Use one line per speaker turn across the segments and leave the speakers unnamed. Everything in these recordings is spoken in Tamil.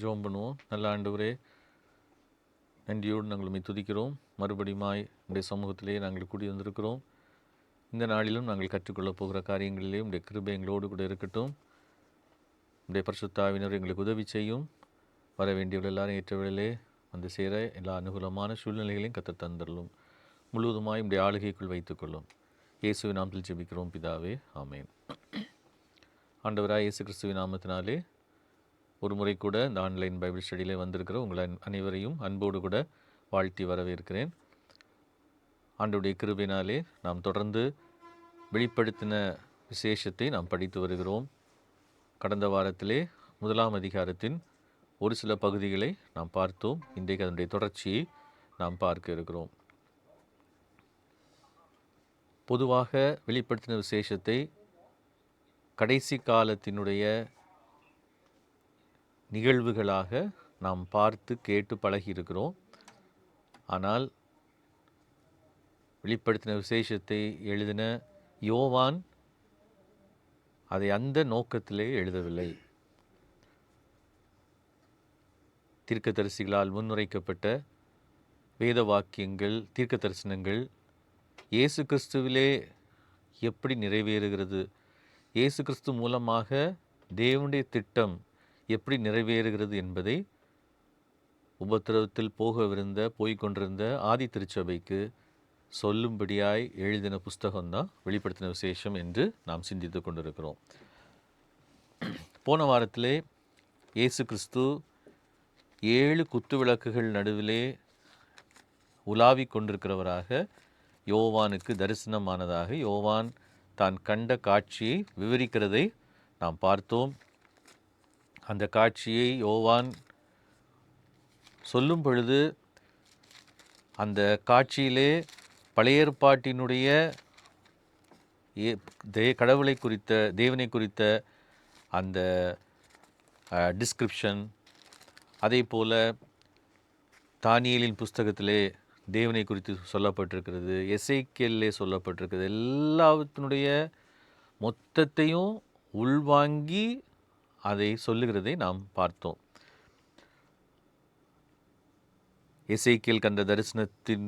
ஜெபம் பண்ணுவோம். நல்ல ஆண்டவரே, நன்றியோடு நாங்கள் உம்மை துதிக்கிறோம். மறுபடியுமாய் உடைய சமூகத்திலே நாங்கள் கூடி வந்திருக்கிறோம். இந்த நாளிலும் நாங்கள் கற்றுக்கொள்ளப் போகிற காரியங்களிலே உடைய கிருபை எங்களோடு கூட இருக்கட்டும். உடைய பரிசுத்த ஆவியினர் எங்களுக்கு உதவி செய்யும். வர வேண்டியவர்கள் எல்லாரும் ஏற்றவர்களே வந்து சேர எல்லா அனுகூலமான சூழ்நிலைகளையும் கற்றுத் தந்தரலும். முழுவதுமாய் உடைய ஆளுகைக்குள் வைத்துக்கொள்ளும். இயேசுவின் நாமத்தில் ஜெபிக்கிறோம் பிதாவே, ஆமென். ஆண்டவராய் இயேசு கிறிஸ்துவின் நாமத்தினாலே ஒரு முறை கூட இந்த ஆன்லைன் பைபிள் ஸ்டடியிலே வந்திருக்கிற உங்களை அனைவரையும் அன்போடு கூட வாழ்த்தி வரவேற்கிறேன். ஆண்டவருடைய கிருபையினாலே நாம் தொடர்ந்து வெளிப்படுத்தின விசேஷத்தை நாம் படித்து வருகிறோம். கடந்த வாரத்திலே 1ஆம் அதிகாரத்தின் ஒரு சில பகுதிகளை நாம் பார்த்தோம். இன்றைக்கு அதனுடைய தொடர்ச்சியை நாம் பார்க்க இருக்கிறோம். பொதுவாக வெளிப்படுத்தின விசேஷத்தை கடைசி காலத்தினுடைய நிகழ்வுகளாக நாம் பார்த்து கேட்டு பழகி இருக்கிறோம். ஆனால் வெளிப்படுத்தின விசேஷத்தை எழுதின யோவான் அதை அந்த நோக்கத்திலே எழுதவில்லை. தீர்க்கதரிசிகளால் முன்னுரைக்கப்பட்ட வேத வாக்கியங்கள், தீர்க்க தரிசனங்கள் இயேசு கிறிஸ்துவிலே எப்படி நிறைவேறுகிறது, இயேசு கிறிஸ்து மூலமாக தேவனுடைய திட்டம் எப்படி நிறைவேறுகிறது என்பதை உபத்திரவத்தில் போய்கொண்டிருந்த ஆதி திருச்சபைக்கு சொல்லும்படியாய் எழுதின புஸ்தகம்தான் வெளிப்படுத்தின விசேஷம் என்று நாம் சிந்தித்து கொண்டிருக்கிறோம். போன வாரத்திலே இயேசு கிறிஸ்து 7 குத்து விளக்குகள் நடுவிலே உலாவிக் கொண்டிருக்கிறவராக யோவானுக்கு தரிசனமானதாக யோவான் தான் கண்ட காட்சியை விவரிக்கிறதை நாம் பார்த்தோம். அந்த காட்சியை யோவான் சொல்லும் பொழுது அந்த காட்சியிலே பழைய ஏற்பாட்டினுடைய கடவுளை குறித்த, தேவனை குறித்த அந்த டிஸ்கிரிப்ஷன், அதே போல தானியேலின் புஸ்தகத்திலே தேவனை குறித்து சொல்லப்பட்டிருக்கிறது, எசேக்கியேலிலே சொல்லப்பட்டிருக்கிறது, எல்லாத்தினுடைய மொத்தத்தையும் உள்வாங்கி அதை சொல்லுகிறதை நாம் பார்த்தோம். எசேக்கியேல் கண்ட தரிசனத்தின்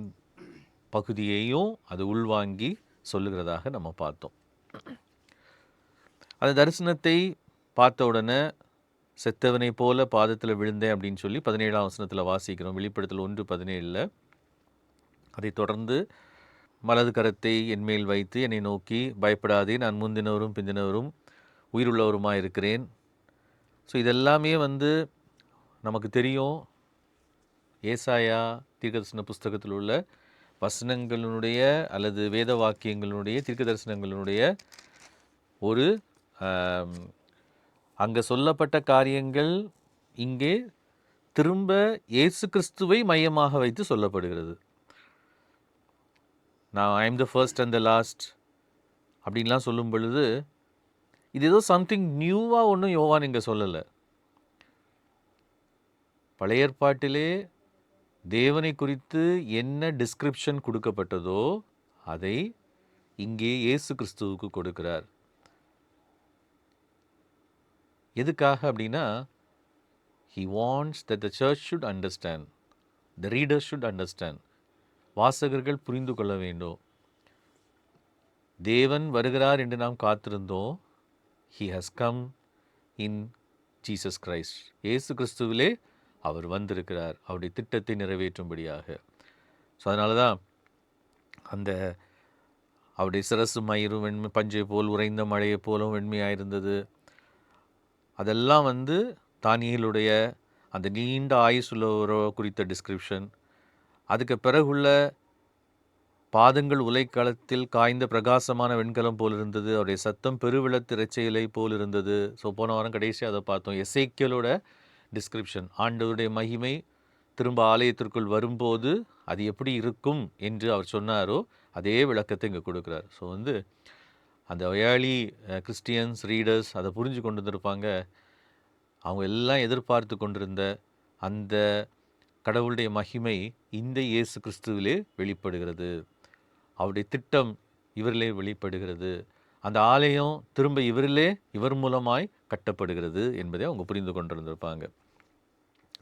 பகுதியையும் அது உள்வாங்கி சொல்லுகிறதாக நம்ம பார்த்தோம். அந்த தரிசனத்தை பார்த்த உடனே செத்தவனை போல பாதத்தில் விழுந்தேன் அப்படின்னு சொல்லி 17ஆம் வசனத்தில் வாசிக்கிறோம். வெளிப்படுத்தல் 1:17. அதை தொடர்ந்து மலது கரத்தை என்மேல் வைத்து என்னை நோக்கி, பயப்படாதே, நான் முந்தினவரும் பிந்தினவரும் உயிருள்ளவருமாக இருக்கிறேன். ஸோ இதெல்லாமே நமக்கு தெரியும். ஏசாயா தீர்க்கதரிசன புஸ்தகத்தில் உள்ள வசனங்களுடைய அல்லது வேத வாக்கியங்களுடைய தீர்க்க தரிசனங்களுடைய ஒரு அங்கே சொல்லப்பட்ட காரியங்கள் இங்கே திரும்ப இயேசு கிறிஸ்துவை மையமாக வைத்து சொல்லப்படுகிறது. நான் I am the first and the last அப்படின்லாம் சொல்லும் பொழுது இது ஏதோ சம்திங் நியூவாக ஒன்றும் யோவான் இங்கே சொல்லலை. பழைய ஏற்பாட்டிலே தேவனை குறித்து என்ன டிஸ்கிரிப்ஷன் கொடுக்கப்பட்டதோ அதை இங்கே இயேசு கிறிஸ்துவுக்கு கொடுக்கிறார். எதுக்காக அப்படின்னா, he wants that the church should understand, the readers should understand, வாசகர்கள் புரிந்து கொள்ள வேண்டும். தேவன் வருகிறார் என்று நாம் காத்திருந்தோம். he has come in Jesus Christ. இயேசு கிறிஸ்துவிலே அவர் வந்திருக்கிறார், அவருடைய திட்டத்தை நிறைவேற்றும்படியாக. ஸோ அதனால தான் அந்த அவருடைய சிரசு மயிரும் வெண்மை பஞ்சை போல் உறைந்த மழையை போலும் வெண்மையாயிருந்தது. அதெல்லாம் தானியேலுடைய அந்த நீண்ட ஆயுசுள்ளவரோ குறித்த டிஸ்கிரிப்ஷன். அதுக்கு பிறகுள்ள பாதங்கள் உலைக்களத்தில் காய்ந்த பிரகாசமான வெண்கலம் போல் இருந்தது, அவருடைய சத்தம் பெருவிளத்து இறைச்சையிலை போல் இருந்தது. ஸோ போன வாரம் கடைசியாக அதை பார்த்தோம். எசேக்கியேலோட டிஸ்கிரிப்ஷன், ஆண்டவருடைய மகிமை திரும்ப ஆலயத்திற்குள் வரும்போது அது எப்படி இருக்கும் என்று அவர் சொன்னாரோ அதே விளக்கத்தை இங்கே கொடுக்குறார். ஸோ அந்த ஏர்லி கிறிஸ்டியன்ஸ் ரீடர்ஸ் அதை புரிஞ்சு கொண்டு வந்திருப்பாங்க. அவங்க எல்லாம் எதிர்பார்த்து கொண்டிருந்த அந்த கடவுளுடைய மகிமை இந்த இயேசு கிறிஸ்துவிலே வெளிப்படுகிறது. அவருடைய திட்டம் இவரிலே வெளிப்படுகிறது. அந்த ஆலயம் திரும்ப இவர் மூலமாய் கட்டப்படுகிறது என்பதை அவங்க புரிந்து கொண்டிருந்திருப்பாங்க.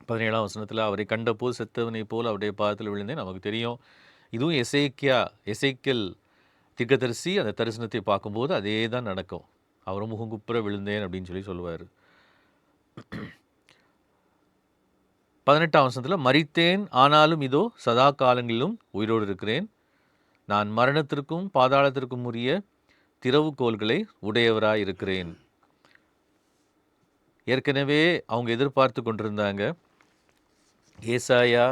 17ஆம் வசனத்தில் அவரை கண்டபோது செத்தவனை போல் அவருடைய பாதத்தில் விழுந்தேன். நமக்கு தெரியும். இதுவும் எசேக்கியல் தீர்க்கதரிசி அந்த தரிசனத்தை பார்க்கும்போது அதே தான் நடக்கும். அவரும் முகங்குப்புற விழுந்தேன் அப்படின்னு சொல்லி சொல்லுவார். 18ஆம் வசனத்தில் மரித்தேன், ஆனாலும் இதோ சதா காலங்களிலும் உயிரோடு இருக்கிறேன். நான் மரணத்திற்கும் பாதாளத்திற்கும் உரிய திறவுகோல்களை உடையவராய் இருக்கிறேன். ஏற்கனவே அவங்க எதிர்பார்த்து கொண்டிருந்தாங்க. ஏசாயா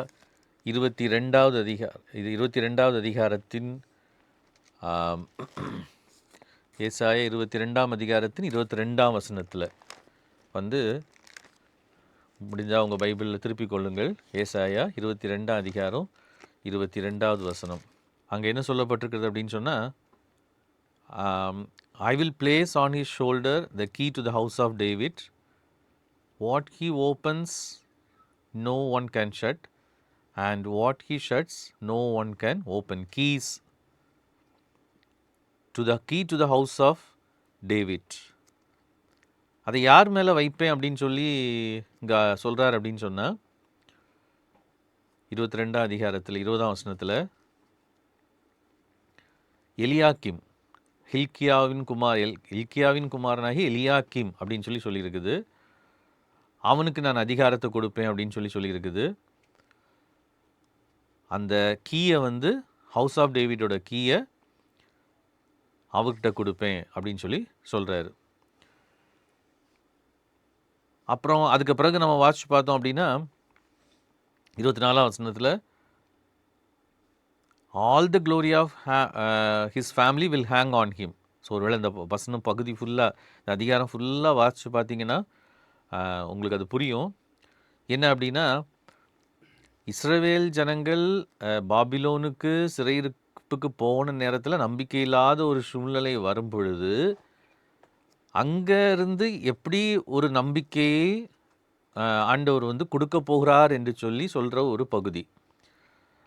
22வது அதிகாரத்தின் ஏசாயா 22ஆம் அதிகாரத்தின் 22ஆம் வசனத்தில் வந்து முடிஞ்சால் உங்கள் பைபிளில் திருப்பிக் கொள்ளுங்கள். ஏசாயா 22ஆம் அதிகாரம் 22வது வசனம். அங்கே என்ன சொல்லப்பட்டிருக்கிறது அப்படின்னு சொன்னால், I will place on his shoulder the key to the house of David. What he opens no one can shut, and what he shuts no one can open. Keys to the key to the house of David. அதை யார் மேலே வைப்பேன் அப்படின்னு சொல்லி இங்கே சொல்கிறார் அப்படின்னு சொன்னால், 22ஆம் அதிகாரத்தில் 20ஆம் வசனத்தில் எலியாக்கிம், ஹில்கியாவின் குமாரனாகி எலியாக்கிம் அப்படின்னு சொல்லி சொல்லியிருக்குது. அவனுக்கு நான் அதிகாரத்தை கொடுப்பேன் அப்படின்னு சொல்லி சொல்லியிருக்குது. அந்த கீயை வந்து ஹவுஸ் ஆஃப் டேவிடோட கீயை அவர்கிட்ட கொடுப்பேன் அப்படின்னு சொல்லி சொல்கிறாரு. அப்புறம் அதுக்கு பிறகு நம்ம வாட்ச் பார்த்தோம் அப்படின்னா 24ஆம் வசனத்தில் all the glory of his family will hang on him. So ஒருவேளை இந்த வசனம் பகுதி ஃபுல்லாக, இந்த அதிகாரம் ஃபுல்லாக வாட்ச் பார்த்தீங்கன்னா உங்களுக்கு அது புரியும். என்ன அப்படின்னா, இஸ்ரவேல் ஜனங்கள் பாபிலோனுக்கு சிறையிருப்புக்கு போன நேரத்தில் நம்பிக்கை இல்லாத ஒரு சூழ்நிலை வரும் பொழுது அங்கே இருந்து எப்படி ஒரு நம்பிக்கையை ஆண்டவர் வந்து கொடுக்க போகிறார் என்று சொல்லி சொல்கிற ஒரு பகுதி.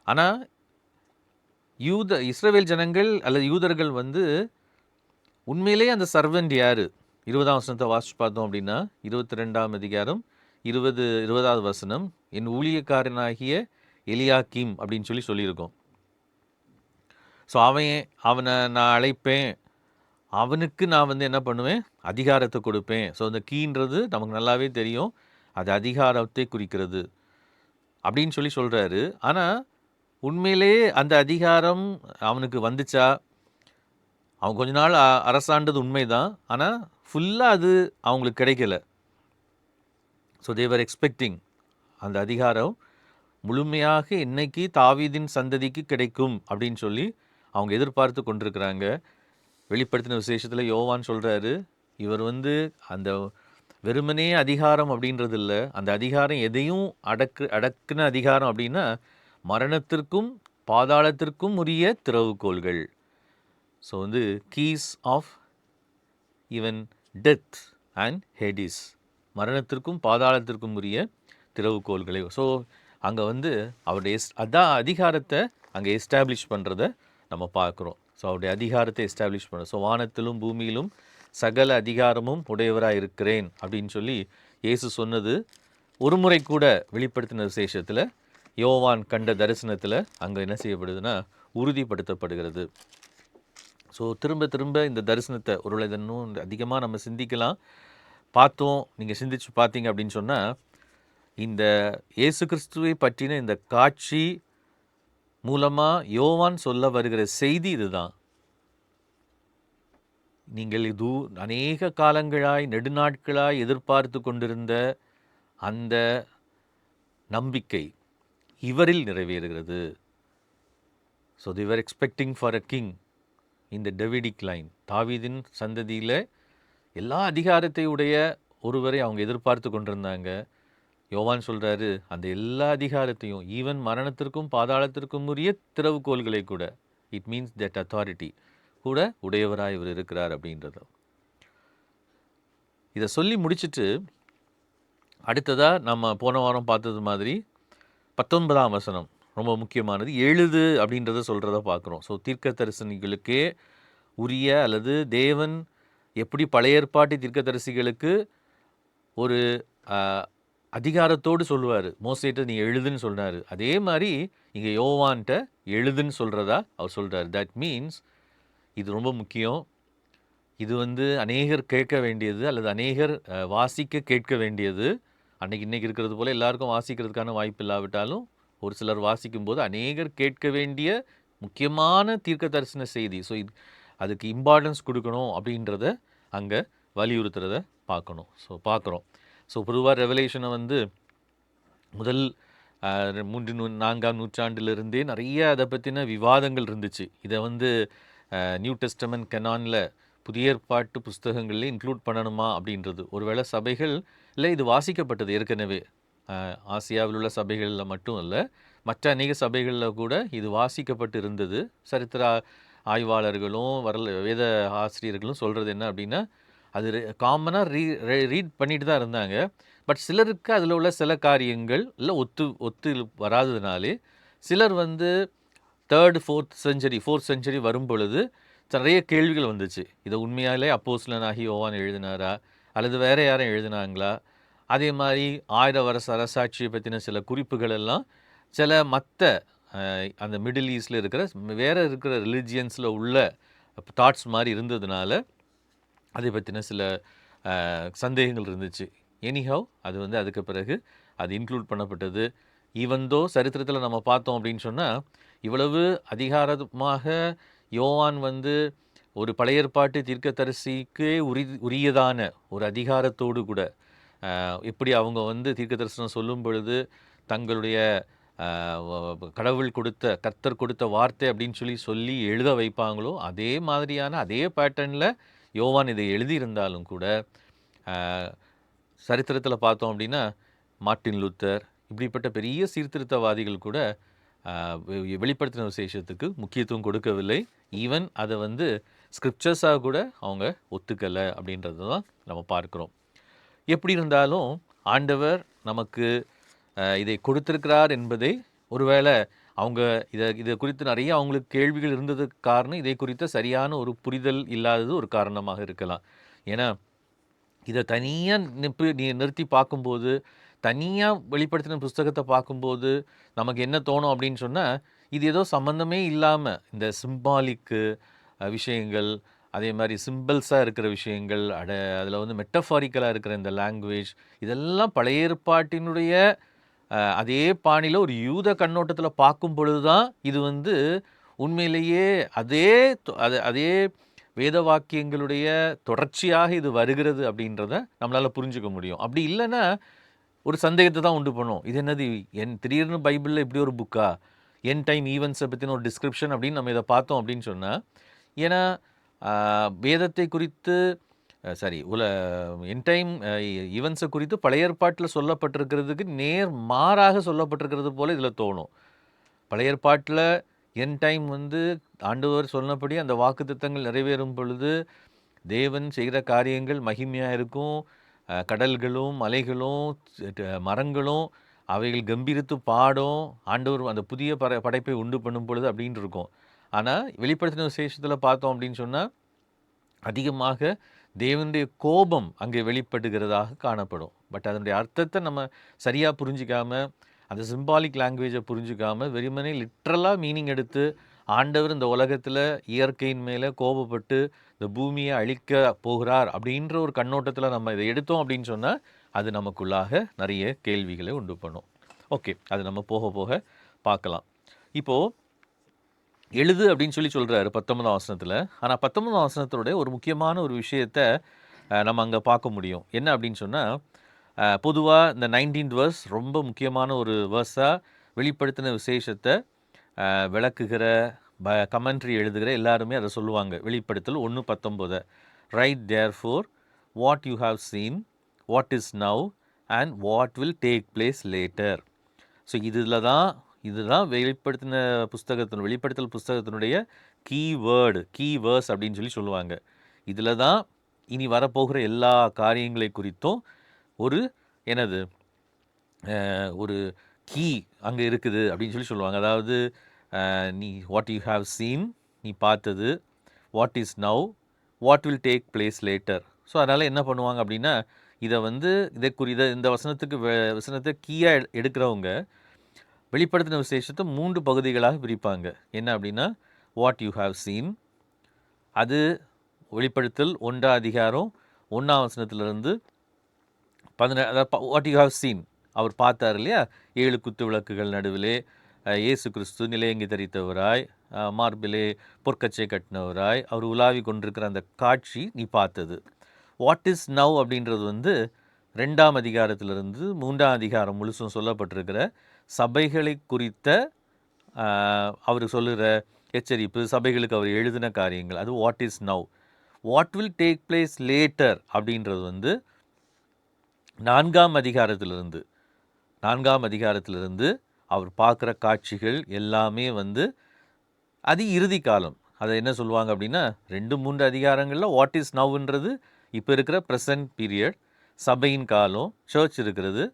ஆனால் இஸ்ரவேல் ஜனங்கள் அல்லது யூதர்கள் வந்து உண்மையிலே அந்த சர்வெண்ட் யார்? 20ஆம் வசனத்தை வாசிச்சு பார்த்தோம் அப்படின்னா 22ஆம் அதிகாரம் 20வது வசனம், என் ஊழியக்காரனாகிய எலியாக்கிம் அப்படின்னு சொல்லி சொல்லியிருக்கோம். ஸோ அவனை நான் அழைப்பேன், அவனுக்கு நான் வந்து என்ன பண்ணுவேன், அதிகாரத்தை கொடுப்பேன். ஸோ அந்த கீன்றது நமக்கு நல்லாவே தெரியும், அது அதிகாரத்தை குறிக்கிறது அப்படின்னு சொல்லி சொல்கிறாரு. ஆனால் உண்மையிலே அந்த அதிகாரம் அவனுக்கு வந்துச்சா? அவன் கொஞ்ச நாள் அரசாண்டது உண்மைதான், ஆனால் ஃபுல்லாக அது அவங்களுக்கு கிடைக்கல. ஸோ தேவர் எக்ஸ்பெக்டிங் அந்த அதிகாரம் முழுமையாக இன்னைக்கு தாவீதின் சந்ததிக்கு கிடைக்கும் அப்படின்னு சொல்லி அவங்க எதிர்பார்த்து கொண்டிருக்கிறாங்க. வெளிப்படுத்தின விசேஷத்தில் யோவான் சொல்கிறாரு, இவர் வந்து அந்த வெறுமனே அதிகாரம் அப்படின்றது இல்லை, அந்த அதிகாரம் எதையும் அடக்குன அதிகாரம் அப்படின்னா மரணத்திற்கும் பாதாளத்திற்கும் உரிய திறவுகோள்கள். ஸோ வந்து keys of even death and Hades, மரணத்திற்கும் பாதாளத்திற்கும் உரிய திறவுகோள்களை. ஸோ அங்கே வந்து அவருடைய அதான் அதிகாரத்தை அங்கே எஸ்டாப்ளிஷ் பண்ணுறத நம்ம பார்க்குறோம். ஸோ அவருடைய அதிகாரத்தை எஸ்டாப்ளிஷ் பண்ண, ஸோ வானத்திலும் பூமியிலும் சகல அதிகாரமும் உடையவராக இருக்கிறேன் அப்படின்னு சொல்லி இயேசு சொன்னது ஒரு முறை கூட வெளிப்படுத்தின விசேஷத்தில் யோவான் கண்ட தரிசனத்தில் அங்கே என்ன செய்யப்படுதுன்னா உறுதிப்படுத்தப்படுகிறது. ஸோ திரும்ப திரும்ப இந்த தரிசனத்தை ஒருவேளை இன்னும் அதிகமாக நம்ம சிந்திக்கலாம். பார்த்தோம், நீங்கள் சிந்திச்சு பார்த்தீங்க அப்படின்னு சொன்னால், இந்த இயேசு கிறிஸ்துவை பற்றின இந்த காட்சி மூலமாக யோவான் சொல்ல வருகிற செய்தி இதுதான். நீங்கள் இது அநேக காலங்களாய் நெடுநாட்களாய் எதிர்பார்த்து கொண்டிருந்த அந்த நம்பிக்கை இவரில் நிறைவேறுகிறது. So they were expecting for a king in the Davidic line. தாவீதின் சந்ததியில் எல்லா அதிகாரத்தை உடைய ஒருவரை அவங்க எதிர்பார்த்து கொண்டிருந்தாங்க. யோவான் சொல்கிறாரு, அந்த எல்லா அதிகாரத்தையும் ஈவன் மரணத்திற்கும் பாதாளத்திற்கும் உரிய திறவுகோள்களை கூட, இட் மீன்ஸ் தட் அத்தாரிட்டி கூட உடையவராக இவர் இருக்கிறார் அப்படின்றத. இதை சொல்லி முடிச்சுட்டு அடுத்ததாக நம்ம போன வாரம் பார்த்தது மாதிரி 19ஆம் வசனம் ரொம்ப முக்கியமானது. எழுது அப்படின்றத சொல்கிறத பார்க்குறோம். ஸோ தீர்க்க தரிசனிகளுக்கே உரிய அல்லது தேவன் எப்படி பழைய ஏற்பாட்டு தீர்க்க தரிசிகளுக்கு ஒரு அதிகாரத்தோடு சொல்லுவார். மோசேட்ட நீ எழுதுன்னு சொன்னார். அதே மாதிரி இங்கே யோவான்கிட்ட எழுதுன்னு சொல்கிறதா அவர் சொல்கிறார். தட் மீன்ஸ் இது ரொம்ப முக்கியம். இது அநேகர் கேட்க வேண்டியது, அல்லது அநேகர் வாசிக்க கேட்க வேண்டியது. இன்னைக்கு இருக்கிறது போல் எல்லாருக்கும் வாசிக்கிறதுக்கான வாய்ப்பு இல்லாவிட்டாலும் ஒரு சிலர் வாசிக்கும்போது அநேகர் கேட்க வேண்டிய முக்கியமான தீர்க்க தரிசன செய்தி. ஸோ அதுக்கு இம்பார்ட்டன்ஸ் கொடுக்கணும் அப்படின்றத அங்கே வலியுறுத்துறத பார்க்குறோம். ஸோ பொதுவாக ரெவலேஷனை முதல் 3-4ஆம் நூற்றாண்டிலிருந்தே நிறைய அதை பற்றின விவாதங்கள் இருந்துச்சு. இதை நியூ டெஸ்டமென்ட் கெனானில் புதிய ஏற்பாட்டு புஸ்தகங்களில் இன்க்ளூட் பண்ணணுமா அப்படின்றது. ஒருவேளை சபைகள் இல்லை, இது வாசிக்கப்பட்டது ஏற்கனவே ஆசியாவில் உள்ள சபைகளில் மட்டும் இல்லை, மற்ற அநேக சபைகளில் கூட இது வாசிக்கப்பட்டு இருந்தது. சரித்திர ஆய்வாளர்களும் வேத ஆசிரியர்களும் சொல்கிறது என்ன அப்படின்னா, அது காமனாக ரீட் பண்ணிட்டு தான் இருந்தாங்க. பட் சிலருக்கு அதில் உள்ள சில காரியங்கள் இல்லை ஒத்து வராததுனாலே சிலர் 3rd 4th செஞ்சுரி வரும் பொழுது நிறைய கேள்விகள் வந்துச்சு. இதை உண்மையாலே அப்போஸ்தலனாகி யோவான் எழுதினாரா, அல்லது வேறு யாரும் எழுதினாங்களா? அதே மாதிரி 1000 வருஷ அரசாட்சியை பற்றின சில குறிப்புகள் எல்லாம் சில மற்ற அந்த மிடில் ஈஸ்டில் இருக்கிற ரிலிஜியன்ஸில் உள்ள தாட்ஸ் மாதிரி இருந்ததுனால அதை பற்றின சில சந்தேகங்கள் இருந்துச்சு. எனிஹவ் அது அதுக்கு பிறகு அது இன்க்ளூட் பண்ணப்பட்டது. ஈவந்தோ சரித்திரத்தில் நம்ம பார்த்தோம் அப்படின்னு சொன்னால், இவ்வளவு அதிகாரமாக யோவான் ஒரு பழைய ஏற்பாட்டு தீர்க்கதரிசிக்கே உரியதான ஒரு அதிகாரத்தோடு கூட எப்படி அவங்க தீர்க்க தரிசனம் சொல்லும் பொழுது தங்களுடைய கடவுள் கொடுத்த கர்த்தர் கொடுத்த வார்த்தை அப்படின்னு சொல்லி எழுத வைப்பாங்களோ, அதே மாதிரியான அதே பேட்டர்னில் யோவான் இதை எழுதியிருந்தாலும் கூட சரித்திரத்தில் பார்த்தோம் அப்படின்னா மார்ட்டின் லூத்தர் இப்படிப்பட்ட பெரிய சீர்திருத்தவாதிகள் கூட வெளிப்படுத்தின விசேஷத்துக்கு முக்கியத்துவம் கொடுக்கவில்லை. ஈவன் அதை ஸ்கிரிப்சர்ஸாக கூட அவங்க ஒத்துக்கலை அப்படின்றது தான் நம்ம பார்க்குறோம். எப்படி இருந்தாலும் ஆண்டவர் நமக்கு இதை கொடுத்திருக்கிறார் என்பதை, ஒருவேளை அவங்க இதை குறித்து நிறைய அவங்களுக்கு கேள்விகள் இருந்ததுக்கு காரணம் இதை குறித்த சரியான ஒரு புரிதல் இல்லாதது ஒரு காரணமாக இருக்கலாம். ஏன்னா இதை தனியாக நிறுத்தி பார்க்கும்போது, தனியாக வெளிப்படுத்தின புஸ்தகத்தை பார்க்கும்போது நமக்கு என்ன தோணும் அப்படின்னு சொன்னால், இது ஏதோ சம்மந்தமே இல்லாமல் இந்த சிம்பாலிக்கு விஷயங்கள், அதே மாதிரி சிம்பிள்ஸாக இருக்கிற விஷயங்கள், அதில் மெட்டஃபாரிக்கலாக இருக்கிற இந்த லாங்குவேஜ், இதெல்லாம் பழைய ஏற்பாட்டினுடைய அதே பாணியில் ஒரு யூத கண்ணோட்டத்தில் பார்க்கும் பொழுது தான் இது உண்மையிலேயே அதே வேத வாக்கியங்களுடைய தொடர்ச்சியாக இது வருகிறது அப்படின்றத நம்மளால் புரிஞ்சுக்க முடியும். அப்படி இல்லைன்னா ஒரு சந்தேகத்தை தான் உண்டு பண்ணும். இது என்னது திடீர்னு பைபிளில் இப்படி ஒரு புக்கா, என் டைம் ஈவெண்ட்ஸை பற்றின ஒரு டிஸ்கிரிப்ஷன் அப்படின்னு நம்ம இதை பார்த்தோம் அப்படின்னு சொன்னால், ஏன்னா வேதத்தை குறித்து என் டைம் ஈவெண்ட்ஸை குறித்து பழைய ஏற்பாட்டில் சொல்லப்பட்டிருக்கிறதுக்கு நேர் மாறாக சொல்லப்பட்டிருக்கிறது போல் இதில் தோணும். பழைய ஏற்பாட்டில் என் டைம் ஆண்டவர் சொன்னபடி அந்த வாக்குத்தத்தங்கள் நிறைவேறும் பொழுது தேவன் செய்கிற காரியங்கள் மகிமையாக இருக்கும். கடல்களும் மலைகளும் மரங்களும் அவைகள் கம்பீரித்து பாடும், ஆண்டவர் அந்த புதிய படைப்பை உண்டு பண்ணும் பொழுது அப்படின்னு இருக்கும். ஆனால் வெளிப்படுத்தின விசேஷத்தில் பார்த்தோம் அப்படின்னு சொன்னால் அதிகமாக தேவனுடைய கோபம் அங்கே வெளிப்படுகிறதாக காணப்படும். பட் அதனுடைய அர்த்தத்தை நம்ம சரியாக புரிஞ்சிக்காமல், அந்த சிம்பாலிக் லாங்குவேஜை புரிஞ்சிக்காமல் வெறுமனே லிட்ரலாக மீனிங் எடுத்து ஆண்டவர் இந்த உலகத்தில் இயற்கையின் மேலே கோபப்பட்டு இந்த பூமியை அழிக்க போகிறார் அப்படின்ற ஒரு கண்ணோட்டத்தில் நம்ம இதை எடுத்தோம் அப்படின்னு சொன்னால் அது நமக்குள்ளாக நிறைய கேள்விகளை உண்டு பண்ணும். ஓகே, அது நம்ம போக போக பார்க்கலாம். இப்போது எழுது அப்படின்னு சொல்கிறாரு 19ஆம் வசனத்தில். ஆனால் 19ஆம் வசனத்தோடைய ஒரு முக்கியமான ஒரு விஷயத்தை நம்ம அங்கே பார்க்க முடியும். என்ன அப்படின்னு சொன்னால், பொதுவாக இந்த 19th verse ரொம்ப முக்கியமான ஒரு வேர்ஸாக வெளிப்படுத்தின விசேஷத்தை விளக்குகிற கமெண்ட்ரி எழுதுகிற எல்லாருமே அதை சொல்லுவாங்க. வெளிப்படுத்தல் 1:19, right therefore what you have seen, what is now and what will take place later. So இதுதான் வெளிப்படுத்தல் புஸ்தகத்தினுடைய கீ வேர்ஸ் அப்படின்னு சொல்லுவாங்க. இதில் தான் இனி வரப்போகிற எல்லா காரியங்களை குறித்தும் ஒரு ஒரு கீ அங்கே இருக்குது அப்படின்னு சொல்லுவாங்க. அதாவது நீ வாட் யூ ஹாவ் சீன், நீ பார்த்தது, what is now, what will take place later. So அதனால் என்ன பண்ணுவாங்க அப்படின்னா, இதை வந்து இந்த வசனத்துக்கு வசனத்தை கீயாக எடுக்கிறவங்க வெளிப்படுத்தின விசேஷத்தை 3 பகுதிகளாக பிரிப்பாங்க. என்ன அப்படின்னா, வாட் யூ ஹாவ் சீன், அது வெளிப்படுத்தல் 1ஆம் அதிகாரம் 1ஆம் வசனத்திலிருந்து 17, அதாவது வாட் யூ ஹாவ் சீன், அவர் பார்த்தார் இல்லையா, 7 குத்து விளக்குகள் நடுவிலே இயேசு கிறிஸ்து நிலையங்கி தரித்தவராய், மார்பிலே பொற்கச்சை கட்டினவராய் அவர் உலாவி கொண்டிருக்கிற அந்த காட்சி நீ பார்த்தது. வாட் இஸ் நவ் அப்படின்றது வந்து 2ஆம் அதிகாரத்திலிருந்து 3ஆம் அதிகாரம் முழுசும் சொல்லப்பட்டிருக்கிற சபைகளை குறித்த அவர் சொல்லுகிற எச்சரிப்பு, சபைகளுக்கு அவர் எழுதின காரியங்கள், அது what is now. What will take place later அப்படின்றது வந்து 4ஆம் அதிகாரத்திலிருந்து அவர் பார்க்குற காட்சிகள் எல்லாமே வந்து அது இறுதி காலம். அதை என்ன சொல்லுவாங்க அப்படின்னா, 2-3 அதிகாரங்களில் வாட் இஸ் நவ்ன்றது இப்போ இருக்கிற ப்ரெசன்ட் பீரியட், சபையின் காலம், சர்ச் இருக்கிறது.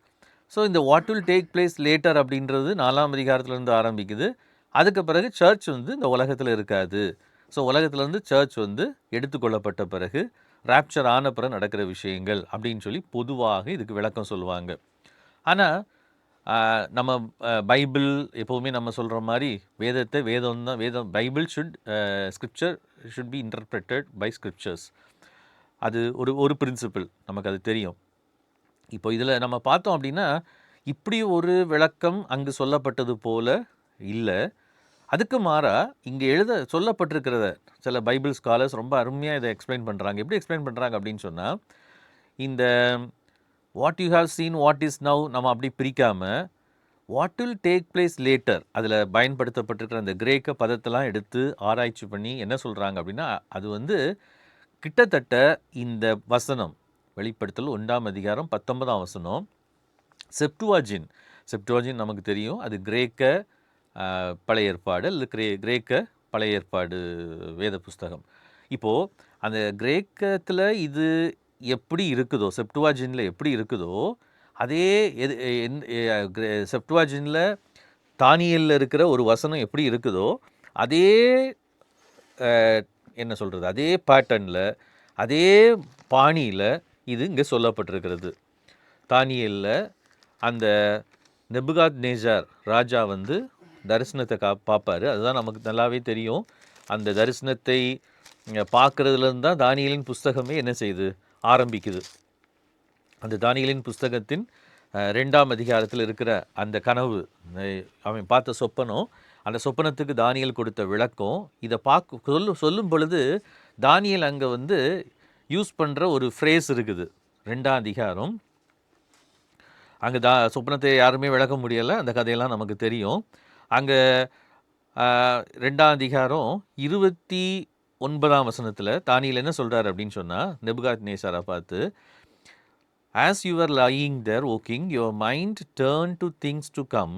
ஸோ இந்த what will take place later அப்படின்றது 4ஆம் அதிகாரத்திலேருந்து ஆரம்பிக்குது. அதுக்கு பிறகு சர்ச் வந்து இந்த உலகத்தில் இருக்காது. ஸோ உலகத்திலேருந்து சர்ச் வந்து எடுத்துக்கொள்ளப்பட்ட பிறகு ராப்சர் ஆன பிறகு நடக்கிற விஷயங்கள் அப்படின்னு சொல்லி பொதுவாக இதுக்கு விளக்கம் சொல்லுவாங்க. ஆனால் நம்ம பைபிள் எப்போவுமே நம்ம சொல்கிற மாதிரி வேதம் Bible scripture should be interpreted by scriptures. அது ஒரு பிரின்சிபிள், நமக்கு அது தெரியும். இப்போ இதில் நம்ம பார்த்தோம் அப்படின்னா, இப்படி ஒரு விளக்கம் அங்கு சொல்லப்பட்டது போல இல்லை. அதுக்கு மாறாக இங்கே சொல்லப்பட்டிருக்கிறத சில பைபிள் ஸ்காலர்ஸ் ரொம்ப அருமையாக இதை எக்ஸ்பிளைன் பண்ணுறாங்க. எப்படி எக்ஸ்பிளைன் பண்ணுறாங்க அப்படின்னு சொன்னால், இந்த what you have seen, what is now நம்ம அப்படி பிரிக்காமல், what will take place later, அதில் பயன்படுத்தப்பட்டிருக்கிற அந்த கிரேக்க பதத்தெல்லாம் எடுத்து ஆராய்ச்சி பண்ணி என்ன சொல்கிறாங்க அப்படின்னா, அது வந்து கிட்டத்தட்ட இந்த வசனம் வெளிப்படுத்தல் 1ஆம் அதிகாரம் 19ஆம் வசனம், செப்டுவாஜின் நமக்கு தெரியும், அது கிரேக்க பழைய ஏற்பாடு அல்லது கிரேக்க பழைய ஏற்பாடு வேத புஸ்தகம். இப்போது அந்த கிரேக்கத்தில் இது எப்படி இருக்குதோ, செப்டுவாஜினில் எப்படி இருக்குதோ, அதே செப்டுவாஜினில் தானியலில் இருக்கிற ஒரு வசனம் எப்படி இருக்குதோ, அதே என்ன சொல்கிறது, அதே பேட்டர்னில் அதே பாணியில் இது இங்கே சொல்லப்பட்டிருக்கிறது. தானியலில் அந்த நெபுகாத்நேசார் ராஜா வந்து தரிசனத்தை பார்ப்பார். அதுதான் நமக்கு நல்லாவே தெரியும். அந்த தரிசனத்தை பார்க்குறதுலேருந்து தான் தானியலின் புஸ்தகமே என்ன செய்யுது, ஆரம்பிக்குது. அந்த தானியலின் புஸ்தகத்தின் 2ஆம் அதிகாரத்தில் இருக்கிற அந்த கனவு, அவன் பார்த்த சொப்பனம், அந்த சொப்பனத்துக்கு தானியல் கொடுத்த விளக்கம், இதை சொல்லும் பொழுது தானியல் அங்கே வந்து யூஸ் பண்ணுற ஒரு ஃப்ரேஸ் இருக்குது. 2ஆம் அதிகாரம், அங்கே சொப்பனத்தை யாருமே விளக்க முடியலை, அந்த கதையெல்லாம் நமக்கு தெரியும். அங்கே 2ஆம் அதிகாரம் 29ஆம் வசனத்தில் தானியல் என்ன சொல்கிறார் அப்படின்னு சொன்னால், நெபுகாத்நேசாரை பார்த்து, as you were lying there, O king, your mind turned to things to come.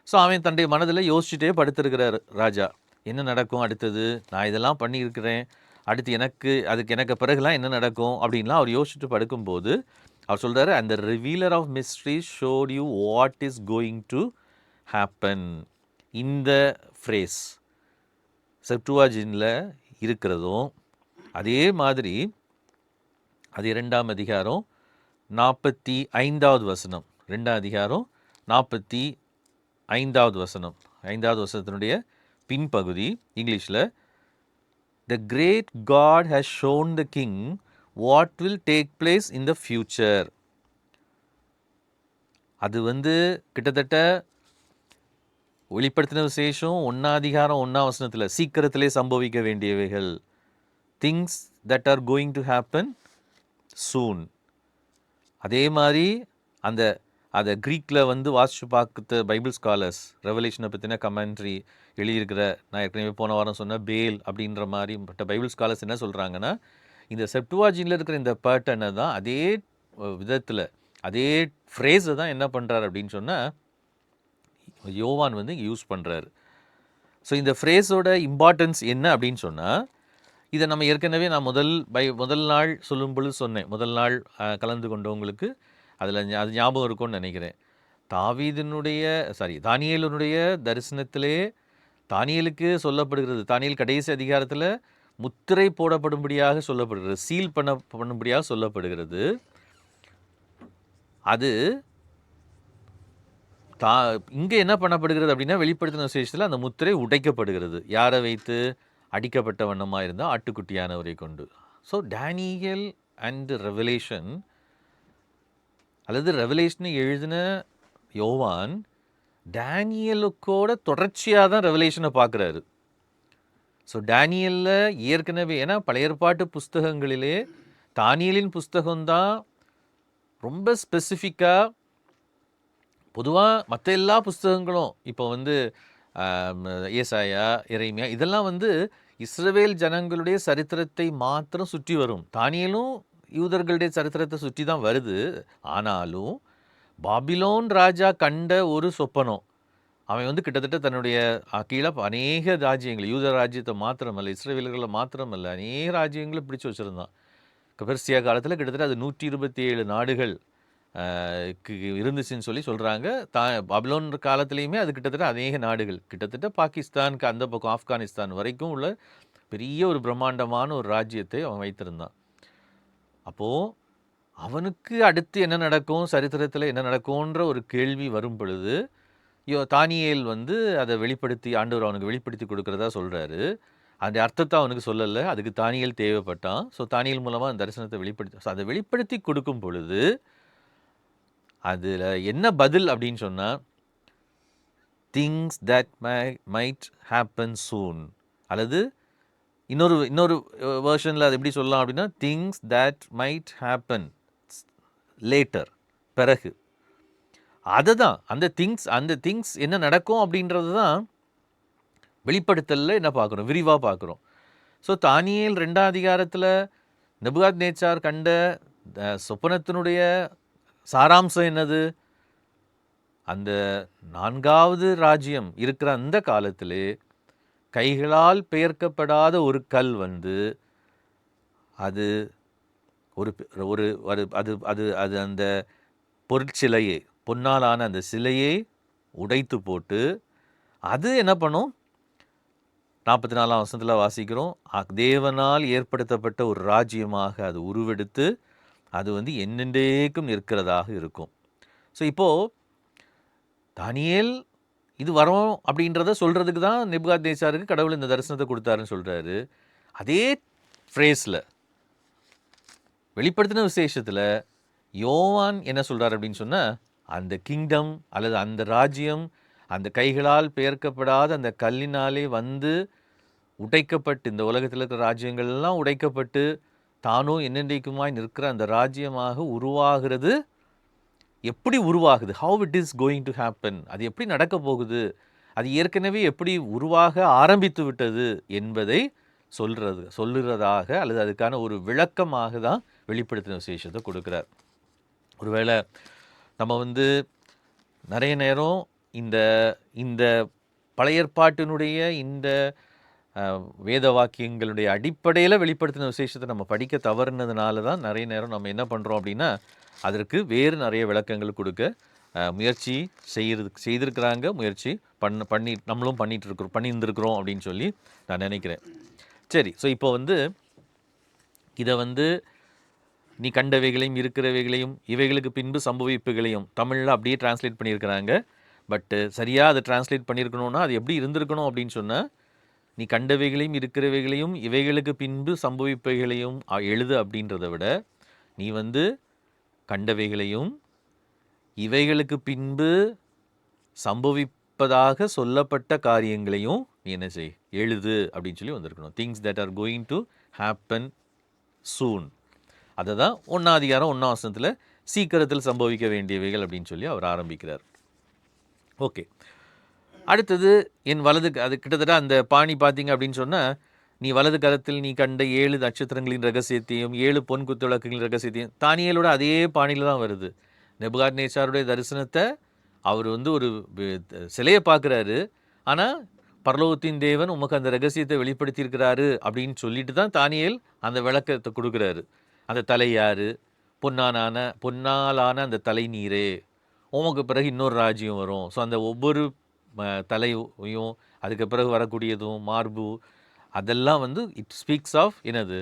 So அவன் தன்னுடைய மனதில் யோசிச்சுட்டே படுத்திருக்கிறார் ராஜா, என்ன நடக்கும் அடுத்தது, நான் இதெல்லாம் பண்ணியிருக்கிறேன், அடுத்து எனக்கு பிறகுலாம் என்ன நடக்கும் அப்படின்லாம் அவர் யோசிச்சுட்டு படுக்கும்போது அவர் சொல்கிறாரு, அந்த revealer of mysteries showed you what is going to happen. இந்த ஃப்ரேஸ் செப்டுவாஜினில் இருக்கிறதும் அதே மாதிரி அது 2ஆம் அதிகாரம் 45வது வசனம், 2ஆம் அதிகாரம் 45வது வசனம், 5வது வசனத்தினுடைய பின்பகுதி இங்கிலீஷில், The great God has shown the king what will take place in the future. அது வந்து கிட்டத்தட்ட வெளிப்படுத்தின விசேஷம் 1ஆம் அதிகாரம் 1ஆம் வசனத்தில் சீக்கிரத்திலே சம்பவிக்க வேண்டியவைகள், things that are going to happen soon. அதே மாதிரி அதை க்ரீக்கில் வந்து வாசிச்சு பார்த்த பைபிள் ஸ்காலர்ஸ் ரெவலேஷனை பற்றின கமெண்ட்ரி எழுதியிருக்கிற, நான் ஏற்கனவே போன வாரம் சொன்ன பேல் அப்படின்ற மாதிரி பட்ட பைபிள் ஸ்காலர்ஸ் என்ன சொல்கிறாங்கன்னா, இந்த செப்டுவாஜினில் இருக்கிற இந்த பேட்டர்னை தான் அதே விதத்தில் அதே ஃப்ரேஸை தான் என்ன பண்ணுறாரு அப்படின்னு சொன்னால் யோவான் வந்து யூஸ் பண்ணுறாரு. ஸோ இந்த ஃப்ரேஸோட இம்பார்ட்டன்ஸ் என்ன அப்படின்னு சொன்னால், இதை நம்ம ஏற்கனவே நான் முதல் நாள் சொல்லும் பொழுது சொன்னேன், முதல் நாள் கலந்து கொண்டவங்களுக்கு அதில் அது ஞாபகம் இருக்கும்னு நினைக்கிறேன். தானியேலுடைய தரிசனத்திலே தானியலுக்கு சொல்லப்படுகிறது, தானியல் கடைசி அதிகாரத்தில் முத்திரை போடப்படும்படியாக சொல்லப்படுகிறது, சீல் பண்ணும்படியாக சொல்லப்படுகிறது. அது இங்கே என்ன பண்ணப்படுகிறது அப்படின்னா, வெளிப்படுத்தின விசேஷத்தில் அந்த முத்திரை உடைக்கப்படுகிறது. யாரை வைத்து? அடிக்கப்பட்ட வண்ணமாக இருந்தால் ஆட்டுக்குட்டியானவரை கொண்டு. ஸோ டேனியல் அண்ட் ரெவலேஷன், அல்லது ரெவலேஷனை எழுதின யோவான் டேனியலுக்கோட தொடர்ச்சியாக தான் ரெவலேஷனை பார்க்குறாரு. ஸோ டேனியலில் ஏற்கனவே, ஏன்னா பழைய ஏற்பாட்டு புஸ்தகங்களிலே தானியலின் புஸ்தகம்தான் ரொம்ப ஸ்பெசிஃபிக்காக, பொதுவாக மற்ற எல்லா புஸ்தகங்களும் இப்போ ஏசாயா, எரேமியா இதெல்லாம் இஸ்ரவேல் ஜனங்களுடைய சரித்திரத்தை மாத்திரம் சுற்றி வரும். தானியலும் யூதர்களுடைய சரித்திரத்தை சுற்றி தான் வருது. ஆனாலும் பாபிலோன் ராஜா கண்ட ஒரு சொப்பனம், அவன் கிட்டத்தட்ட தன்னுடைய கீழே அநேக ராஜ்யங்கள், யூத ராஜ்யத்தை மாத்திரமல்ல, இஸ்ரவேல்களை மாத்திரமல்ல, அநேக ராஜ்யங்களை பிடிச்சி வச்சுருந்தான். பெர்சியா காலத்தில் கிட்டத்தட்ட அது 127 நாடுகள் இருந்துச்சுன்னு சொல்கிறாங்க. பாபிலோன் காலத்துலேயுமே அது கிட்டத்தட்ட அநேக நாடுகள், கிட்டத்தட்ட பாகிஸ்தானுக்கு அந்த பக்கம் ஆப்கானிஸ்தான் வரைக்கும் உள்ள பெரிய ஒரு பிரம்மாண்டமான ஒரு ராஜ்யத்தை அவன் வைத்திருந்தான். அப்போது அவனுக்கு அடுத்து என்ன நடக்கும், சரித்திரத்தில் என்ன நடக்கும்ன்ற ஒரு கேள்வி வரும் பொழுது தானியேல் அதை வெளிப்படுத்தி, ஆண்டவர் அவனுக்கு வெளிப்படுத்தி கொடுக்குறதா சொல்கிறாரு. அந்த அர்த்தத்தை அவனுக்கு சொல்லலை, அதுக்கு தானியேல் தேவைப்பட்டான். ஸோ தானியேல் மூலமாக அந்த தரிசனத்தை வெளிப்படுத்தி, ஸோ அதை வெளிப்படுத்தி கொடுக்கும் பொழுது அதில் என்ன பதில் அப்படின்னு சொன்னால், things that might happen soon, அல்லது இன்னொரு வேர்ஷனில் அது எப்படி சொல்லலாம் அப்படின்னா, things that might happen later, பிறகு. அதை தான் அந்த திங்ஸ் என்ன நடக்கும் அப்படின்றது தான் வெளிப்படுத்தலில் என்ன பார்க்குறோம், விரிவாக பார்க்குறோம். ஸோ தானியேல் 2ஆம் அதிகாரத்தில் நேபுகாத்நேச்சார் கண்ட சொப்பனத்தினுடைய சாராம்சம் என்னது? அந்த 4வது ராஜ்யம் இருக்கிற அந்த காலத்திலே கைகளால் பெயர்க்கப்படாத ஒரு கல் அது ஒரு அது அது அது அந்த பொருட்சிலையை, பொன்னாலான அந்த சிலையை உடைத்து போட்டு, அது என்ன பண்ணும்? 44ஆம் வசனத்தில் வாசிக்கிறோம், தேவனால் ஏற்படுத்தப்பட்ட ஒரு ராஜ்யமாக அது உருவெடுத்து அது என்னென்றைக்கும் நிற்கிறதாக இருக்கும். ஸோ இப்போது தானியேல் இது வரோம் அப்படின்றத சொல்கிறதுக்கு தான் நேபுகாத்நேச்சாருக்கு கடவுள் இந்த தரிசனத்தை கொடுத்தாருன்னு சொல்கிறாரு. அதே ஃப்ரேஸில் வெளிப்படுத்தின விசேஷத்தில் யோவான் என்ன சொல்கிறார் அப்படின்னு சொன்னால், அந்த கிங்டம் அல்லது அந்த ராஜ்யம் அந்த கைகளால் பெயர்க்கப்படாத அந்த கல்லினாலே உடைக்கப்பட்டு, இந்த உலகத்தில் இருக்கிற ராஜ்யங்கள்லாம் உடைக்கப்பட்டு தானும் என்னென்றைக்குமாய் நிற்கிற அந்த ராஜ்யமாக உருவாகிறது. எப்படி உருவாகுது, how it is going to happen, அது எப்படி நடக்க போகுது, அது ஏற்கனவே எப்படி உருவாக ஆரம்பித்து விட்டது என்பதை சொல்லுறதாக அல்லது அதுக்கான ஒரு விளக்கமாக தான் வெளிப்படுத்தின விசேஷத்தை கொடுக்குறார். ஒருவேளை நம்ம நிறைய நேரம் இந்த இந்த பழைய ஏற்பாட்டினுடைய இந்த வேத வாக்கியங்களுடைய அடிப்படையில் வெளிப்படுத்தின விசேஷத்தை நம்ம படிக்க தவறுனதுனால தான் நிறைய நேரம் நம்ம என்ன பண்ணுறோம் அப்படின்னா, அதற்கு வேறு நிறைய விளக்கங்கள் கொடுக்க முயற்சி செய்திருக்கிறாங்க, முயற்சி பண்ணி நம்மளும் பண்ணியிருந்துருக்குறோம் அப்படின்னு சொல்லி நான் நினைக்கிறேன். சரி, ஸோ இப்போ இதை நீ கண்டவைகளையும் இருக்கிறவைகளையும் இவைகளுக்கு பின்பு சம்பவிப்புகளையும் தமிழில் அப்படியே டிரான்ஸ்லேட் பண்ணியிருக்கிறாங்க. பட்டு சரியாக அதை டிரான்ஸ்லேட் பண்ணியிருக்கணும்னா அது எப்படி இருந்திருக்கணும் அப்படின்னு சொன்னால், நீ கண்டவைகளையும் இருக்கிறவைகளையும் இவைகளுக்கு பின்பு சம்பவிப்பவைகளையும் எழுது அப்படின்றத விட, நீ கண்டவைகளையும் இவைகளுக்கு பின்பு சம்பவிப்பதாக சொல்லப்பட்ட காரியங்களையும் நீ என்ன செய், எழுது அப்படின்னு சொல்லி வந்திருக்கணும். Things that are going to happen சூன். அதை தான் 1ஆம் அதிகாரம் 1ஆம் வசனத்தில் சீக்கிரத்தில் சம்பவிக்க வேண்டியவைகள் அப்படின்னு சொல்லி அவர் ஆரம்பிக்கிறார். ஓகே, அடுத்தது என் வலது, அது கிட்டத்தட்ட அந்த பாணி பார்த்தீங்க அப்படின்னு சொன்னால், நீ வலது கரத்தில் நீ கண்ட 7 நட்சத்திரங்களின் ரகசியத்தையும் 7 பொன் குத்துவிளக்குகளின் ரகசியத்தையும், தானியேலோட அதே பாணியில் தான் வருது. நேபுகாத்நேச்சாருடைய தரிசனத்தை அவர் ஒரு சிலையை பார்க்குறாரு, ஆனால் பரலோகத்தின் தேவன் உமக்கு அந்த ரகசியத்தை வெளிப்படுத்தியிருக்கிறாரு அப்படின்னு சொல்லிட்டு தான் தானியேல் அந்த விளக்கத்தை கொடுக்குறாரு. அந்த தலை யார்? பொன்னாலான அந்த தலை நீரே, உமக்கு பிறகு இன்னொரு ராஜ்யம் வரும். ஸோ அந்த ஒவ்வொரு தலையும் அதுக்கு பிறகு வரக்கூடியதும் மார்பு அதெல்லாம் இட் ஸ்பீக்ஸ் ஆஃப் என்னது,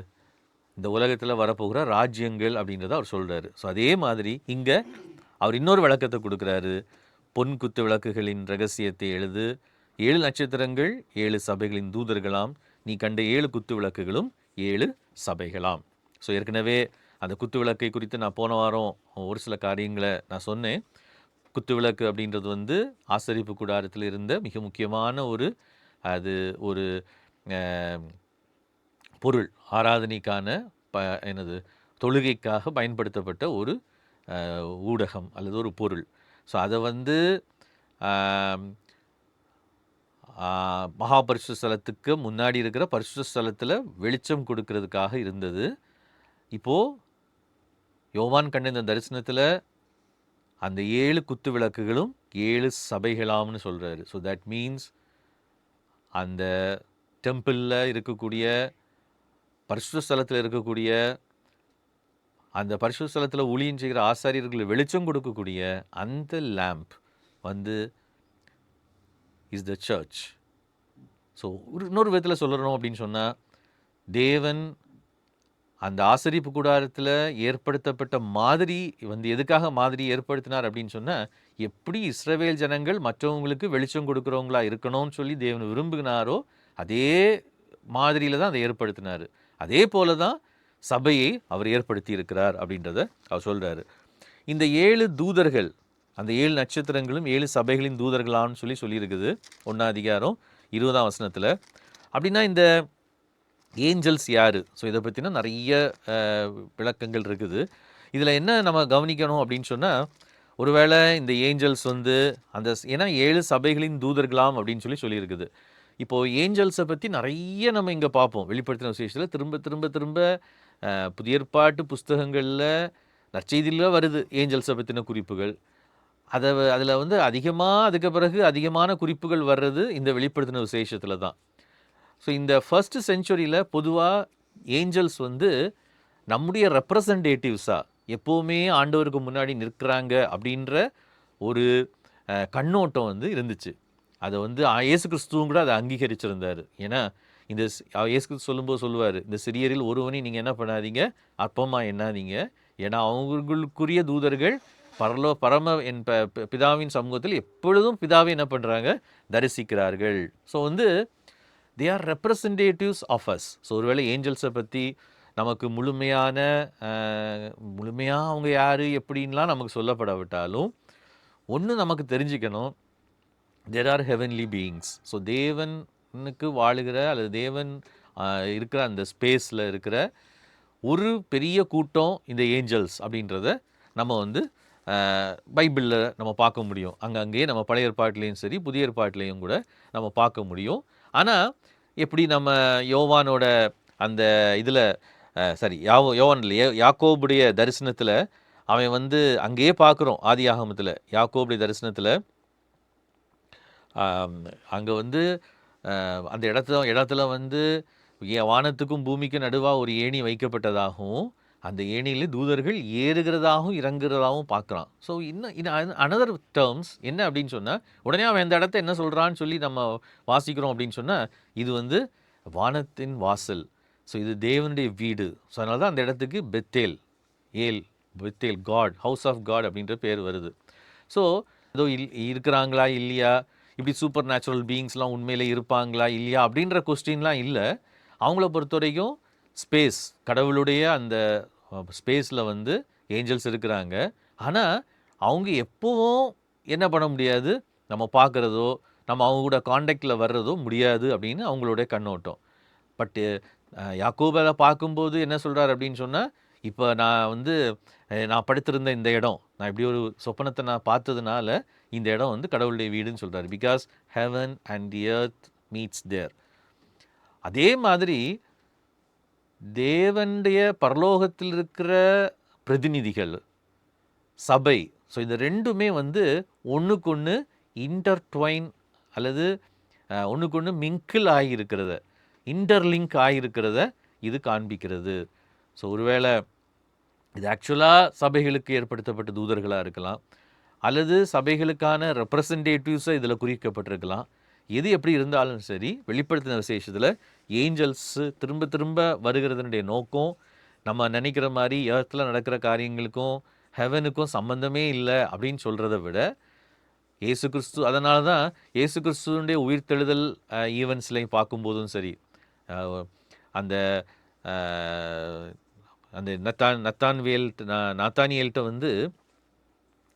இந்த உலகத்தில் வரப்போகிற ராஜ்யங்கள் அப்படின்றத அவர் சொல்கிறாரு. ஸோ அதே மாதிரி இங்கே அவர் இன்னொரு விளக்கத்தை கொடுக்குறாரு. பொன் குத்து விளக்குகளின் ரகசியத்தை எழுது, 7 நட்சத்திரங்கள் 7 சபைகளின் தூதர்களாம், நீ கண்ட 7 குத்து விளக்குகளும் 7 சபைகளாம். ஸோ ஏற்கனவே அந்த குத்து விளக்கை குறித்து நான் போன வாரம் ஒரு சில காரியங்களை நான் சொன்னேன். குத்து விளக்கு அப்படின்றது வந்து ஆசரிப்பு கூடாரத்தில் இருந்த மிக முக்கியமான அது ஒரு பொருள், ஆராதனைக்கான என்னது தொழுகைக்காக பயன்படுத்தப்பட்ட ஒரு ஊடகம் அல்லது ஒரு பொருள். ஸோ அதை வந்து மகா பரிசுத்த ஸ்தலத்துக்கு முன்னாடி இருக்கிற பரிசுத்த ஸ்தலத்தில் வெளிச்சம் கொடுக்கறதுக்காக இருந்தது. இப்போது யோவான் கண்ட இந்த தரிசனத்தில் அந்த 7 குத்து விளக்குகளும் 7 சபைகளாம்னு சொல்கிறாரு. ஸோ தட் மீன்ஸ் அந்த டெம்பிளில் இருக்கக்கூடிய பரிசுத்த ஸ்தலத்தில் இருக்கக்கூடிய அந்த பரிசுத்த ஸ்தலத்தில் ஊழியம் செய்கிற ஆசாரியர்கள் வெளிச்சம் கொடுக்கக்கூடிய அந்த லேம்ப் வந்து இஸ் த சர்ச். ஸோ இன்னொரு விதத்தில் சொல்லணும் அப்படின்னு சொன்னால், தேவன் அந்த ஆசரிப்பு கூடாரத்தில் ஏற்படுத்தப்பட்ட மாதிரி வந்து எதுக்காக மாதிரி ஏற்படுத்தினார் அப்படின்னு சொன்னால், எப்படி இஸ்ரவேல் ஜனங்கள் மற்றவங்களுக்கு வெளிச்சம் கொடுக்குறவங்களா இருக்கணும்னு சொல்லி தேவன் விரும்புகிறாரோ அதே மாதிரியில் தான் அதை ஏற்படுத்தினார். அதே போல தான் சபையை அவர் ஏற்படுத்தி இருக்கிறார் அப்படின்றத அவர் சொல்கிறாரு. இந்த 7 தூதர்கள், அந்த 7 நட்சத்திரங்களும் 7 சபைகளின் தூதர்களான்னு சொல்லியிருக்குது 1ஆம் அதிகாரம் 20ஆம் வசனத்தில். அப்படின்னா இந்த ஏஞ்சல்ஸ் யார்? ஸோ இதை பற்றினா நிறைய விளக்கங்கள் இருக்குது. இதில் என்ன நம்ம கவனிக்கணும் அப்படின்னு சொன்னால், ஒருவேளை இந்த ஏஞ்சல்ஸ் வந்து ஏன்னா 7 சபைகளின் தூதர்களாம் அப்படின்னு சொல்லியிருக்குது. இப்போது ஏஞ்சல்ஸை பற்றி நிறைய நம்ம இங்கே பார்ப்போம். வெளிப்படுத்தின விசேஷத்தில் திரும்ப திரும்ப திரும்ப புதிய ஏற்பாட்டு புஸ்தகங்களில் நற்செய்தியில் வருது ஏஞ்சல்ஸை பற்றின குறிப்புகள். அதில் வந்து அதுக்கு பிறகு அதிகமான குறிப்புகள் வர்றது இந்த வெளிப்படுத்தின விசேஷத்தில் தான். ஸோ இந்த ஃபர்ஸ்ட் செஞ்சுரியில் பொதுவாக ஏஞ்சல்ஸ் வந்து நம்முடைய ரெப்ரசன்டேட்டிவ்ஸாக எப்போவுமே ஆண்டவருக்கு முன்னாடி நிற்கிறாங்க அப்படின்ற ஒரு கண்ணோட்டம் வந்து இருந்துச்சு. அதை வந்து இயேசு கிறிஸ்துவும் கூட அதை அங்கீகரிச்சிருந்தார். ஏன்னா இந்த இயேசு கிறிஸ்து சொல்லும்போது சொல்லுவார், இந்த சிறியரில் ஒருவனை நீங்கள் என்ன பண்ணாதீங்க, அற்பமாக எண்ணாதீங்க, ஏன்னா அவங்களுக்குரிய தூதர்கள் என் பிதாவின் சமூகத்தில் எப்பொழுதும் பிதாவை என்ன பண்ணுறாங்க, தரிசிக்கிறார்கள். ஸோ வந்து they are representatives of us. So ஒருவேளை ஏஞ்சல்ஸை பற்றி நமக்கு முழுமையாக அவங்க யார் எப்படின்லாம் நமக்கு சொல்லப்படாவிட்டாலும் ஒன்று நமக்கு தெரிஞ்சுக்கணும், there are heavenly beings. So தேவனுக்கு வாழுகிற அல்லது தேவன் இருக்கிற அந்த ஸ்பேஸில் இருக்கிற ஒரு பெரிய கூட்டம் இந்த ஏஞ்சல்ஸ் அப்படின்றத நம்ம வந்து பைபிளில் நம்ம பார்க்க முடியும். அங்கேயே நம்ம பழைய ஏற்பாட்டிலையும் சரி புதிய ஏற்பாட்டிலையும் கூட நம்ம பார்க்க முடியும். ஆனால் எப்படி நம்ம யோவானோட அந்த இதில் யோவானில் யாக்கோபுடைய தரிசனத்தில் அவன் வந்து அங்கேயே பார்க்குறோம். ஆதி ஆகமத்தில் யாக்கோபுடைய தரிசனத்தில் அங்கே வந்து அந்த இடத்துல வந்து வானத்துக்கும் பூமிக்கும் நடுவாக ஒரு ஏணி வைக்கப்பட்டதாகவும் அந்த ஏணியில் தூதர்கள் ஏறுகிறதாகவும் இறங்குறதாகவும் பார்க்குறான். ஸோ இன்னும் அனதர் டேர்ம்ஸ் என்ன அப்படின்னு சொன்னால், உடனே அவன் இந்த இடத்த என்ன சொல்கிறான்னு சொல்லி நம்ம வாசிக்கிறோம் அப்படின்னு சொன்னால், இது வந்து வானத்தின் வாசல். ஸோ இது தேவனுடைய வீடு. ஸோ அதனால தான் அந்த இடத்துக்கு Bethel God, house of God அப்படின்ற பேர் வருது. ஸோ ஏதோ இருக்கிறாங்களா இல்லையா, இப்படி சூப்பர் நேச்சுரல் பீயிங்ஸ்லாம் உண்மையிலே இருப்பாங்களா இல்லையா அப்படின்ற கொஸ்டின்லாம் இல்லை. அவங்கள பொறுத்த வரைக்கும் ஸ்பேஸ், கடவுளுடைய அந்த ஸ்பேஸில் வந்து ஏஞ்சல்ஸ் இருக்கிறாங்க. ஆனால் அவங்க எப்போவும் என்ன பண்ண முடியாது, நம்ம பார்க்குறதோ நம்ம அவங்க கூட காண்டாக்டில் வர்றதோ முடியாது அப்படின்னு அவங்களுடைய கண்ணோட்டம். பட்டு யாக்கோபை பார்க்கும்போது என்ன சொல்கிறார் அப்படின்னு சொன்னால், இப்போ நான் படுத்திருந்த இந்த இடம், நான் இப்படி ஒரு சொப்பனத்தை நான் பார்த்ததுனால இந்த இடம் வந்து கடவுளுடைய வீடுன்னு சொல்கிறார். Because heaven and the earth meets there. அதே மாதிரி தேவனுடைய பரலோகத்தில் இருக்கிற பிரதிநிதிகள் சபை, ஸோ இந்த ரெண்டுமே வந்து ஒன்றுக்கு ஒன்று இன்டர்ட்வைன் அல்லது ஒன்றுக்கு ஒன்று மிங்கிள் ஆகியிருக்கிறத, இன்டர்லிங்க் ஆகியிருக்கிறத இது காண்பிக்கிறது. ஸோ ஒருவேளை இது ஆக்சுவலாக சபைகளுக்கு ஏற்படுத்தப்பட்ட தூதர்களாக இருக்கலாம், அல்லது சபைகளுக்கான ரெப்ரசன்டேட்டிவ்ஸை இதில் குறிக்கப்பட்டிருக்கலாம். எது எப்படி இருந்தாலும் சரி, வெளிப்படுத்தின விசேஷத்தில் ஏஞ்சல்ஸு திரும்ப திரும்ப வருகிறதுனுடைய நோக்கம் நம்ம நினைக்கிற மாதிரி எர்த்தில் நடக்கிற காரியங்களுக்கும் ஹெவனுக்கும் சம்பந்தமே இல்லை அப்படின்னு சொல்கிறத விட இயேசு கிறிஸ்து, அதனால தான் இயேசு கிறிஸ்துவனுடைய உயிர்த்தெழுதல் ஈவெண்ட்ஸ்லையும் பார்க்கும்போதும் சரி, அந்த அந்த நாத்தானியல்கிட்ட வந்து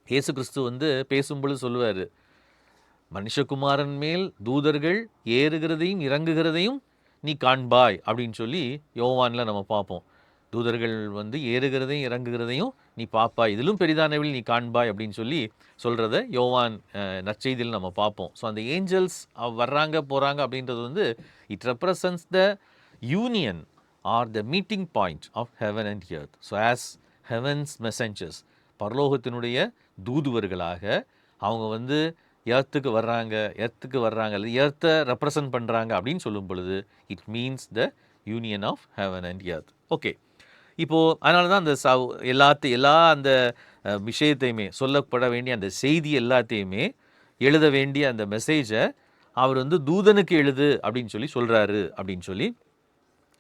இயேசு கிறிஸ்து வந்து பேசும்பொழுது சொல்லுவார், மனுஷகுமாரன் மேல் தூதர்கள் ஏறுகிறதையும் இறங்குகிறதையும் நீ காண்பாய் அப்படின்னு சொல்லி யோவானில் நம்ம பார்ப்போம். தூதர்கள் வந்து ஏறுகிறதையும் இறங்குகிறதையும் நீ பார்ப்பாய், இதிலும் பெரிதானவில் நீ காண்பாய் அப்படின்னு சொல்லி சொல்கிறத யோவான் நற்செய்தியில் நம்ம பார்ப்போம். ஸோ அந்த ஏஞ்சல்ஸ் வர்றாங்க போகிறாங்க அப்படின்றது வந்து it represents the union or the meeting point of heaven and earth. So as heaven's messengers, பரலோகத்தினுடைய தூதுவர்களாக அவங்க வந்து எர்த்துக்கு வர்றாங்க அல்லது எர்த்தை ரெப்ரசன்ட் பண்ணுறாங்க அப்படின்னு சொல்லும் பொழுது it means the union of heaven and earth. Okay, இப்போது அதனால தான் அந்த எல்லா அந்த விஷயத்தையுமே, சொல்லப்பட வேண்டிய அந்த செய்தி எல்லாத்தையுமே, எழுத வேண்டிய அந்த மெசேஜை அவர் வந்து தூதனுக்கு எழுது அப்படின்னு சொல்லி சொல்கிறாரு அப்படின்னு சொல்லி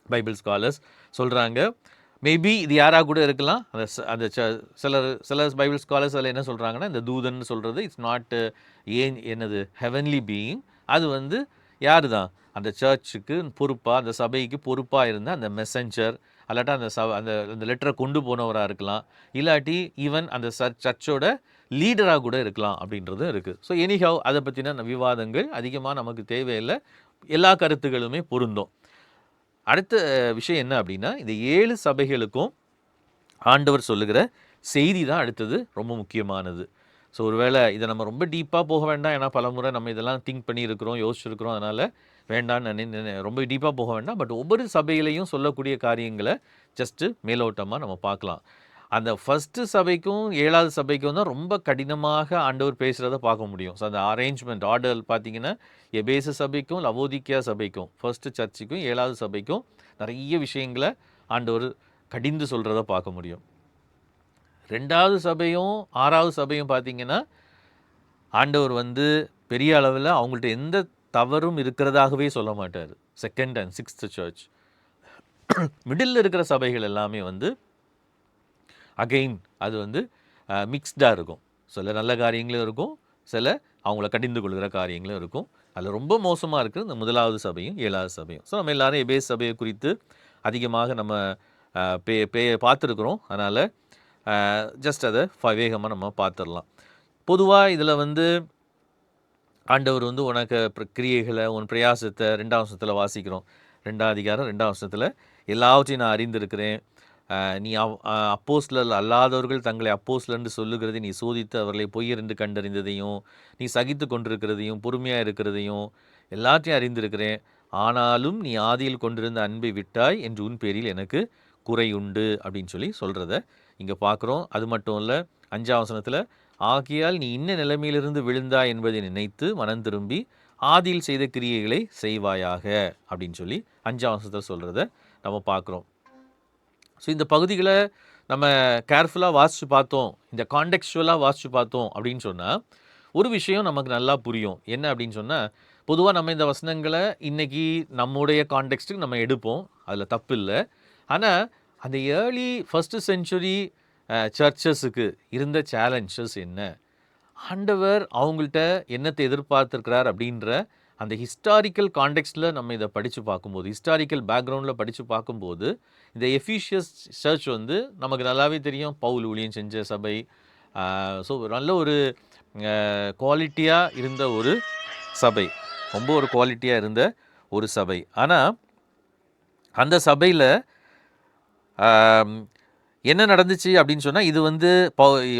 பைபிள் ஸ்காலர்ஸ் சொல்கிறாங்க. மேபி இது யாராக கூட இருக்கலாம். அந்த சில பைபிள் ஸ்காலர்ஸ் அதில் என்ன சொல்கிறாங்கன்னா, இந்த தூதன் சொல்கிறது இட்ஸ் நாட் என்னது ஹெவன்லி பீயிங், அது வந்து யார் தான் அந்த சர்ச்சுக்கு பொறுப்பாக, அந்த சபைக்கு பொறுப்பாக இருந்த அந்த மெசஞ்சர், அல்லாட்டா அந்த லெட்டரை கொண்டு போனவராக இருக்கலாம், இல்லாட்டி ஈவன் அந்த சர்ச்சோட லீடராக கூட இருக்கலாம் அப்படின்றதும் இருக்குது. ஸோ எனிஹவ் அதை பற்றின விவாதங்கள் அதிகமாக நமக்கு தேவையில்லை, எல்லா கருத்துக்களுமே பொருந்தும். அடுத்த விஷயம் என்ன அப்படின்னா, இந்த 7 சபைகளுக்கும் ஆண்டவர் சொல்லுகிற செய்தி தான் அடுத்தது ரொம்ப முக்கியமானது. ஸோ ஒருவேளை இதை நம்ம ரொம்ப டீப்பாக போக வேண்டாம், ஏன்னா பலமுறை நம்ம இதெல்லாம் திங்க் பண்ணியிருக்கிறோம், யோசிச்சிருக்கிறோம், அதனால் வேண்டான்னு ரொம்ப டீப்பாக போக வேண்டாம். பட் ஒவ்வொரு சபையிலையும் சொல்லக்கூடிய காரியங்களை ஜஸ்ட்டு மேலோட்டமாக நம்ம பார்க்கலாம். அந்த ஃபஸ்ட்டு சபைக்கும் 7வது சபைக்கும் தான் ரொம்ப கடினமாக ஆண்டவர் பேசுகிறத பார்க்க முடியும். ஸோ அந்த அரேஞ்ச்மெண்ட் ஆர்டர் பார்த்தீங்கன்னா, எபேசு சபைக்கும் லவோதிக்கியா சபைக்கும், ஃபர்ஸ்ட்டு சர்ச்சுக்கும் 7வது சபைக்கும் நிறைய விஷயங்களை ஆண்டவர் கடிந்து சொல்கிறத பார்க்க முடியும். 2வது சபையும் 6வது சபையும் பார்த்தீங்கன்னா, ஆண்டவர் வந்து பெரிய அளவில் அவங்கள்ட்ட எந்த தவறும் இருக்கிறதாகவே சொல்ல மாட்டார். 2nd and 6th search. Middle இருக்கிற சபைகள் எல்லாமே வந்து அகெயின் அது வந்து மிக்ஸ்டாக இருக்கும். சில நல்ல காரியங்களும் இருக்கும், சில அவங்கள கடிந்து கொள்கிற காரியங்களும் இருக்கும். அதில் ரொம்ப மோசமாக இருக்குது இந்த 1வது சபையும் 7வது சபையும். ஸோ நம்ம எல்லோரும் எபேஸ் சபையை குறித்து அதிகமாக நம்ம பார்த்துருக்குறோம். அதனால் ஜஸ்ட் அதை வேகமாக நம்ம பார்த்துடலாம். பொதுவாக இதில் வந்து ஆண்டவர் வந்து உனக்கு கிரியைகளை, உன் பிரயாசத்தை 2ஆம் வசனத்தில் வாசிக்கிறோம். 2ஆம் அதிகாரம் 2ஆம் வசனத்தில் எல்லாவற்றையும் நான் அறிந்திருக்கிறேன், நீ அப்போஸ்தலர் அல்லாதவர்கள் தங்களை அப்போஸ்தலர் என்று சொல்லுகிறதை நீ சோதித்து அவர்களை பொய்யர் என்று கண்டறிந்ததையும், நீ சகித்து கொண்டிருக்கிறதையும் பொறுமையாக இருக்கிறதையும் எல்லாத்தையும் அறிந்திருக்கிறேன். ஆனாலும் நீ ஆதியில் கொண்டிருந்த அன்பை விட்டாய் என்று உன் பேரில் எனக்கு குறையுண்டு அப்படின்னு சொல்லி சொல்கிறத இங்கே பார்க்குறோம். அது மட்டும் இல்லை, 5ஆம் வசனத்தில் ஆகையால் நீ இன்ன நிலைமையிலிருந்து விழுந்தாய் என்பதை நினைத்து மனம் திரும்பி ஆதியில் செய்த கிரியைகளை செய்வாயாக அப்படின்னு சொல்லி 5ஆம் வசனத்தில் சொல்கிறத நம்ம பார்க்குறோம். ஸோ இந்த பகுதிகளை நம்ம கேர்ஃபுல்லாக வாசித்து பார்த்தோம், இந்த கான்டெக்ஸ்டுவலாக வாசித்து பார்த்தோம் அப்படின்னு சொன்னால் ஒரு விஷயம் நமக்கு நல்லா புரியும். என்ன அப்படின்னு சொன்னால், பொதுவாக நம்ம இந்த வசனங்களை இன்றைக்கி நம்முடைய கான்டெக்ஸ்ட்டுக்கு நம்ம எடுப்போம், அதில் தப்பு இல்லை. ஆனால் அந்த ஏர்லி ஃபஸ்ட்டு செஞ்சுரி சர்ச்சஸுக்கு இருந்த சேலஞ்சஸ் என்ன, ஆண்டவர் அவங்கள்ட்ட என்னத்தை எதிர்பார்த்துருக்கிறார் அப்படின்ற அந்த ஹிஸ்டாரிக்கல் கான்டெக்ஸ்டில் நம்ம இதை படித்து பார்க்கும்போது, ஹிஸ்டாரிக்கல் பேக்ரவுண்டில் படித்து பார்க்கும்போது, இந்த எஃபிஷியஸ் சர்ச் வந்து நமக்கு நல்லாவே தெரியும், பவுல் ஊழியம் செஞ்ச சபை. ஸோ நல்ல ஒரு குவாலிட்டியாக இருந்த ஒரு சபை, ரொம்ப ஒரு குவாலிட்டியாக இருந்த ஒரு சபை. ஆனால் அந்த சபையில் என்ன நடந்துச்சு அப்படின்னு சொன்னால், இது வந்து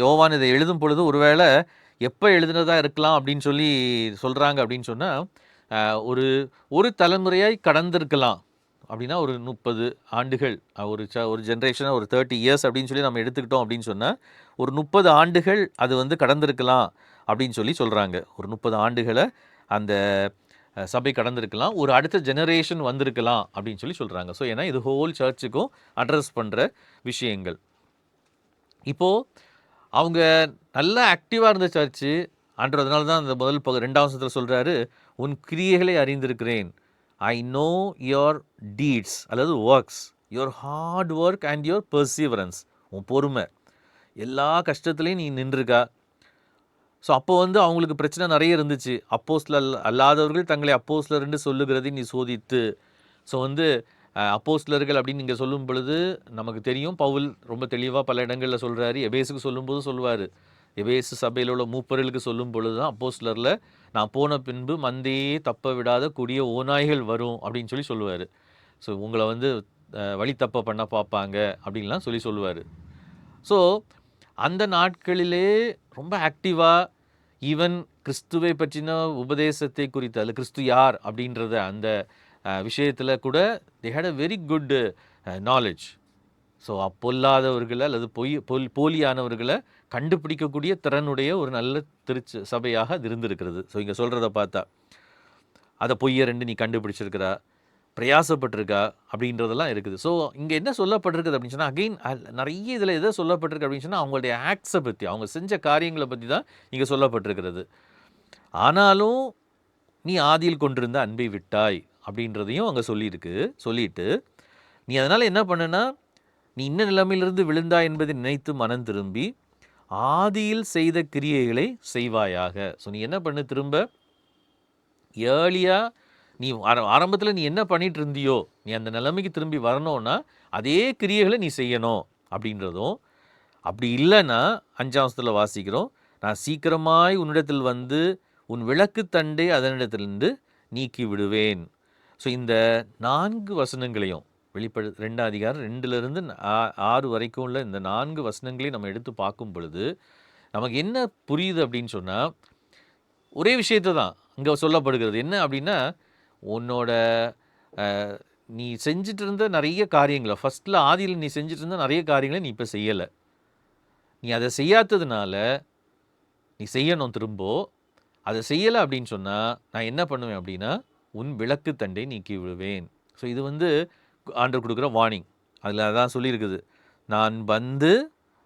யோவான் இதை எழுதும் பொழுது ஒருவேளை எப்போ எழுதுனதா இருக்கலாம் அப்படின்னு சொல்லி சொல்கிறாங்க அப்படின்னு சொன்னால், ஒரு தலைமுறையாய் கடந்திருக்கலாம். அப்படின்னா ஒரு 30 ஆண்டுகள், ஒரு ஜென்ரேஷனை ஒரு 30 இயர்ஸ் அப்படின்னு சொல்லி நம்ம எடுத்துக்கிட்டோம் அப்படின்னு சொன்னால், ஒரு 30 ஆண்டுகள் அது வந்து கடந்திருக்கலாம் அப்படின்னு சொல்லி சொல்கிறாங்க. ஒரு 30 ஆண்டுகளை அந்த சபை கடந்திருக்கலாம், ஒரு அடுத்த ஜெனரேஷன் வந்திருக்கலாம் அப்படின்னு சொல்லி சொல்கிறாங்க. ஸோ ஏன்னா இது ஹோல் சர்ச்சுக்கும் அட்ரஸ் பண்ணுற விஷயங்கள். இப்போது அவங்க நல்லா ஆக்டிவாக இருந்த சர்ச்சு ஆண்டவர், அதனால தான் அந்த முதல் 2ஆம் வசனத்தில் சொல்கிறாரு, உன் கிரியைகளை அறிந்திருக்கிறேன், ஐ நோ யுவர் டீட்ஸ், அல்லது works, your hard work and your perseverance, உன் பொறுமை. எல்லா கஷ்டத்துலேயும் நீ நின்றுருக்கா. ஸோ அப்போ வந்து அவங்களுக்கு பிரச்சனை நிறைய இருந்துச்சு. அப்போஸ்தலர் அல்லாதவர்கள் தங்களை அப்போஸ்தலர் என்று சொல்லுகிறதை நீ சோதித்து. ஸோ வந்து அப்போஸ்தலர்கள் அப்படின்னு நீங்கள் சொல்லும் பொழுது நமக்கு தெரியும், பவுல் ரொம்ப தெளிவாக பல இடங்களில் சொல்கிறாரு. எபேசுக்கு சொல்லும்போது சொல்லுவார், எபேசு சபையில் உள்ள மூப்பர்களுக்கு சொல்லும் பொழுது தான் அப்போஸ்தலரில் நான் போன பின்பு மந்தையே தப்ப விடாத கொடிய ஓநாய்கள் வரும் அப்படின்னு சொல்லி சொல்லுவார். ஸோ உங்களை வந்து வழி தப்ப பண்ண பார்ப்பாங்க அப்படின்லாம் சொல்லி சொல்லுவார். ஸோ அந்த நாட்களிலே ரொம்ப ஆக்டிவாக ஈவன் கிறிஸ்துவை பற்றின உபதேசத்தை குறித்து, அதில் கிறிஸ்து யார் அப்படின்றத அந்த விஷயத்தில் கூட they had a very good knowledge. So பொல்லாதவர்களை அல்லது போலியானவர்களை கண்டுபிடிக்கக்கூடிய திறனுடைய ஒரு நல்ல சபையாக அது இருந்திருக்கிறது. ஸோ இங்கே சொல்கிறத பார்த்தா அதை பொய்யை ரெண்டு நீ கண்டுபிடிச்சிருக்கிறா, பிரயாசப்பட்டிருக்கா அப்படின்றதெல்லாம் இருக்குது. ஸோ இங்கே என்ன சொல்லப்பட்டிருக்குது அப்படின்னு சொன்னால், அகெயின் நிறைய இதில் எதை சொல்லப்பட்டிருக்கு அப்படின்னு சொன்னால் அவங்களுடைய ஆக்ட்ஸை பற்றி, அவங்க செஞ்ச காரியங்களை பற்றி தான் இங்கே சொல்லப்பட்டிருக்கிறது. ஆனாலும் நீ ஆதியில் கொண்டிருந்த அன்பை விட்டாய் அப்படின்றதையும் அங்கே சொல்லிட்டு நீ அதனால் என்ன பண்ணுன்னா, நீ இன்ன நிலைமையிலிருந்து விழுந்தாய் என்பதை நினைத்து மனம் திரும்பி ஆதியில் செய்த கிரியைகளை செய்வாயாக. ஸோ நீ என்ன பண்ணு, திரும்ப ஏர்லியாக நீ ஆரம்பத்தில் நீ என்ன பண்ணிட்டு இருந்தியோ நீ அந்த நிலைமைக்கு திரும்பி வரணும்னா அதே கிரியைகளை நீ செய்யணும் அப்படின்றதும். அப்படி இல்லைன்னா 5ஆம் வசனத்தில் வாசிக்கிறோம், நான் சீக்கிரமாய் உன்னிடத்தில் வந்து உன் விளக்கு தண்டை அதனிடத்திலிருந்து நீக்கி விடுவேன். ஸோ இந்த 4 வசனங்களையும் வெளிப்படு 2ஆம் அதிகாரம் 2லிருந்து 6 வரைக்கும் உள்ள இந்த 4 வசனங்களையும் நம்ம எடுத்து பார்க்கும் பொழுது நமக்கு என்ன புரியுது அப்படின்னு சொன்னால், ஒரே விஷயத்தை தான் இங்கே சொல்லப்படுகிறது. என்ன அப்படின்னா, உன்னோட நீ செஞ்சுட்டு இருந்த நிறைய காரியங்களை, ஃபஸ்ட்டில் ஆதியில் நீ செஞ்சுட்டு இருந்த நிறைய காரியங்களை நீ இப்போ செய்யலை. நீ அதை செய்யாததுனால நீ செய்யணும். திரும்ப அதை செய்யலை அப்படின்னு சொன்னால் நான் என்ன பண்ணுவேன் அப்படின்னா, உன் விளக்கு தண்டை நீக்கி விடுவேன். ஸோ இது வந்து ஆண்டவர் கொடுக்குற வார்னிங். அதில் அதான் சொல்லியிருக்குது, நான் வந்து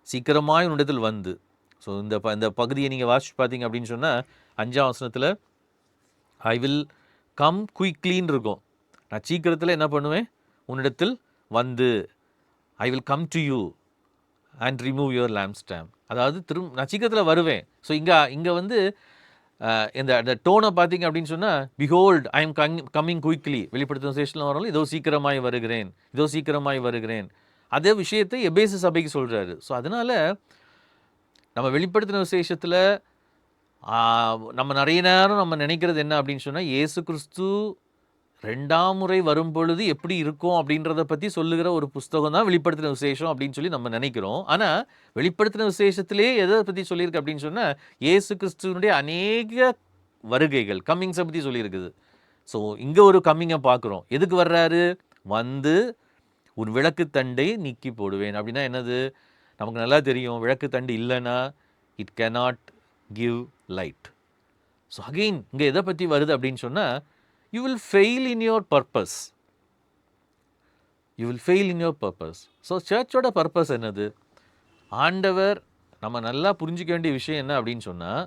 சீக்கிரமாய் உன்னிடத்தில் வந்து. ஸோ இந்த பகுதியை நீங்கள் வாசிச்சு பார்த்தீங்க அப்படின்னு சொன்னால் 5ஆம் வசனத்தில் ஐ வில் கம் குயிக்லின்னு இருக்கும். நான் சீக்கிரத்தில் என்ன பண்ணுவேன், உன்னிடத்தில் வந்து I will come to you and remove your lamp stamp. அதாவது நான் சீக்கிரத்தில் வருவேன். ஸோ இங்கே வந்து இந்த டோனை பார்த்தீங்க அப்படின்னு சொன்னால், behold I am coming quickly, வெளிப்படுத்தும் விசேஷத்தில் வரணும், இதோ சீக்கிரமாய் வருகிறேன், இதோ சீக்கிரமாய் வருகிறேன். அதே விஷயத்தை எபேசு சபைக்கு சொல்கிறாரு. ஸோ அதனால் நம்ம வெளிப்படுத்தின விசேஷத்தில் நம்ம நிறைய நேரம் நம்ம நினைக்கிறது என்ன அப்படின்னு சொன்னால், இயேசு கிறிஸ்து 2ஆம் முறை வரும் பொழுது எப்படி இருக்கும் அப்படின்றத பற்றி சொல்லுகிற ஒரு புஸ்தகம் தான் வெளிப்படுத்தின விசேஷம் அப்படின்னு சொல்லி நம்ம நினைக்கிறோம். ஆனால் வெளிப்படுத்தின விசேஷத்திலே எதை பற்றி சொல்லியிருக்கு அப்படின்னு சொன்னால், இயேசு கிறிஸ்துவனுடைய அநேக வருகைகள், கம்மிங்ஸை பற்றி சொல்லியிருக்குது. ஸோ இங்கே ஒரு கம்மிங்கை பார்க்குறோம். எதுக்கு வர்றாரு, வந்து உன் விளக்கு தண்டை நீக்கி போடுவேன். அப்படின்னா என்னது, நமக்கு நல்லா தெரியும், விளக்கு தண்டு இல்லைன்னா it cannot give light. So again இங்கே எதை பற்றி வருது அப்படின்னு சொன்னால், you will fail in your purpose. You will fail in your purpose. So சர்ச்சோட பர்பஸ் என்னது, ஆண்டவர் நம்ம நல்லா புரிஞ்சிக்க வேண்டிய விஷயம் என்ன அப்படின்னு சொன்னால்,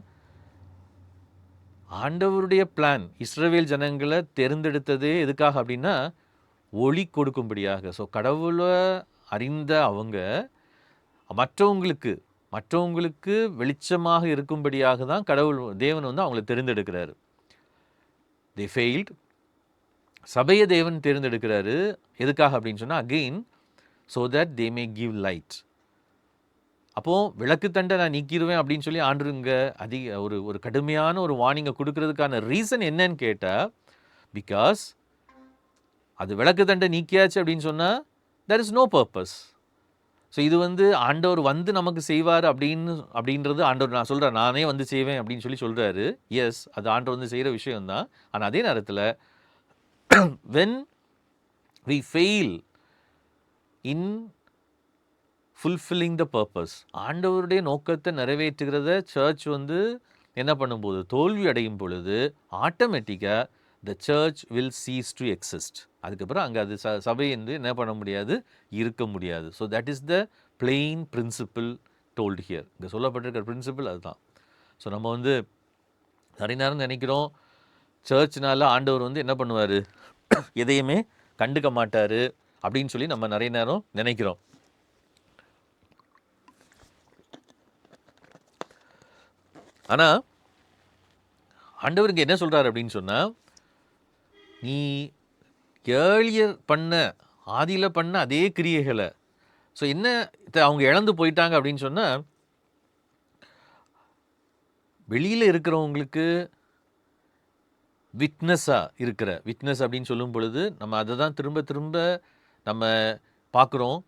ஆண்டவருடைய பிளான் இஸ்ரவேல் ஜனங்களை தேர்ந்தெடுத்ததே எதுக்காக அப்படின்னா ஒளி கொடுக்கும்படியாக. ஸோ கடவுளை அறிந்த அவங்க மற்றவங்களுக்கு வெளிச்சமாக இருக்கும்படியாக தான் தேவன் வந்து அவங்களை தேர்ந்தெடுக்கிறாரு. they failed. சபையை தேவன் தேர்ந்தெடுக்கிறாரு எதுக்காக அப்படின்னு சொன்னால், again so that they may give light. அப்போது விளக்கு தண்டை நான் நீக்கிடுவேன் அப்படின்னு சொல்லி ஆண்டுங்க ஒரு கடுமையான ஒரு வார்னிங்கை கொடுக்கறதுக்கான ரீசன் என்னன்னு கேட்டால், பிகாஸ் அது விளக்கு தண்டை நீக்கியாச்சு அப்படின்னு சொன்னால் there is no purpose. So இது வந்து ஆண்டவர் வந்து நமக்கு செய்வார் அப்படின்றது ஆண்டவர், நான் சொல்கிறேன் நானே வந்து செய்வேன் அப்படின்னு சொல்கிறாரு. எஸ், அது ஆண்டவர் வந்து செய்கிற விஷயம்தான். ஆனால் அதே நேரத்தில் when we fail in fulfilling the purpose, ஆண்டவருடைய நோக்கத்தை நிறைவேற்றுகிறத சர்ச் வந்து என்ன பண்ணும்போது தோல்வி அடையும் பொழுது ஆட்டோமேட்டிக்காக the church will cease to exist. அதுக்கப்புறம் அங்கே அது சபை வந்து என்ன பண்ண முடியாது, இருக்க முடியாது. So that is the plain principle told here. இங்கே சொல்லப்பட்டிருக்கிற பிரின்சிபிள் அதுதான். ஸோ நம்ம வந்து நிறைய நேரம் நினைக்கிறோம், சர்ச்னால ஆண்டவர் வந்து என்ன பண்ணுவார், எதையுமே கண்டுக்க மாட்டார் அப்படின்னு சொல்லி நம்ம நிறைய நேரம் நினைக்கிறோம். ஆனால் ஆண்டவருக்கு என்ன சொல்கிறார் அப்படின்னு சொன்னால், நீ ஏர்லியர் பண்ண ஆதியில் பண்ண அதே கிரியைகளை, ஸோ என்ன அவங்க இழந்து போயிட்டாங்க அப்படின்னு சொன்னால், வெளியில் இருக்கிறவங்களுக்கு விட்னஸாக இருக்கிற விட்னஸ் அப்படின்னு சொல்லும் பொழுது நம்ம அதை தான் திரும்ப திரும்ப நம்ம பார்க்குறோம்.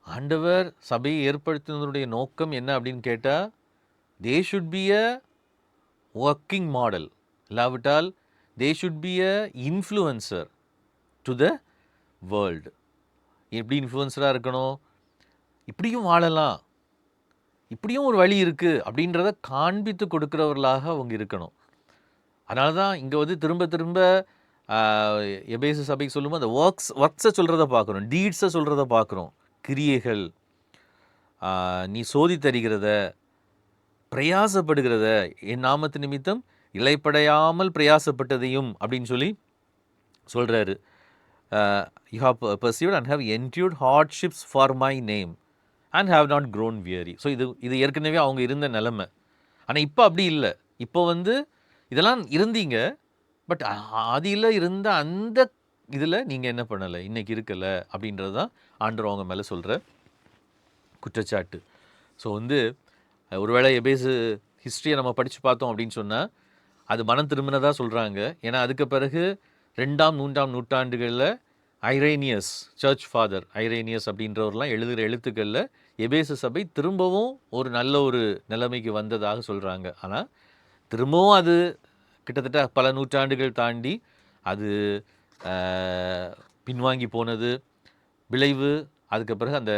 ஆண்டவர் சபையை ஏற்படுத்தினதுடைய நோக்கம் என்ன அப்படின்னு கேட்டால், they should be a working model, இல்லாவிட்டால் they should be a influencer to the world. எப்படி இன்ஃப்ளூயன்சராக இருக்கணும், இப்படியும் வாழலாம், இப்படியும் ஒரு வழி இருக்குது அப்படின்றத காண்பித்து கொடுக்குறவர்களாக அவங்க இருக்கணும். அதனால தான் இங்கே வந்து திரும்ப திரும்ப எபேசு சபைக்கு சொல்லும்போது அந்த ஒர்க்ஸை சொல்கிறத பார்க்குறோம், டீட்ஸை சொல்கிறத பார்க்குறோம். கிரியைகள், நீ சோதி தருகிறத, பிரயாசப்படுகிறத, என் நாமத்து நிமித்தம் இலைப்படையாமல் பிரயாசப்பட்டதையும் அப்படின்னு சொல்லி சொல்கிறாரு. You have perceived and have endured hardships for my name and have not grown weary. So இது ஏற்கனவே அவங்க இருந்த நிலைமை. ஆனால் இப்போ அப்படி இல்லை. இப்போ வந்து இதெல்லாம் இருந்தீங்க, பட் ஆதியில் இருந்த அந்த இதில் நீங்கள் என்ன பண்ணலை, இன்றைக்கி இருக்கலை அப்படின்றது தான் ஆண்டவர் அவங்க மேலே சொல்கிற குற்றச்சாட்டு. ஸோ வந்து ஒருவேளை எபேசு ஹிஸ்ட்ரியை நம்ம படித்து பார்த்தோம் அப்படின்னு சொன்னால் அது மனம் திரும்பினதாக சொல்கிறாங்க. ஏன்னா அதுக்கு பிறகு 2ஆம் 3ஆம் நூற்றாண்டுகளில் ஐரேனியஸ், சர்ச் ஃபாதர் ஐரேனியஸ் அப்படின்றவர்லாம் எழுதுகிற எழுத்துக்களில் எபேசு சபை திரும்பவும் ஒரு நல்ல ஒரு நிலைமைக்கு வந்ததாக சொல்கிறாங்க. ஆனால் திரும்பவும் அது கிட்டத்தட்ட பல நூற்றாண்டுகள் தாண்டி அது பின்வாங்கி போனது விளைவு. அதுக்கு பிறகு அந்த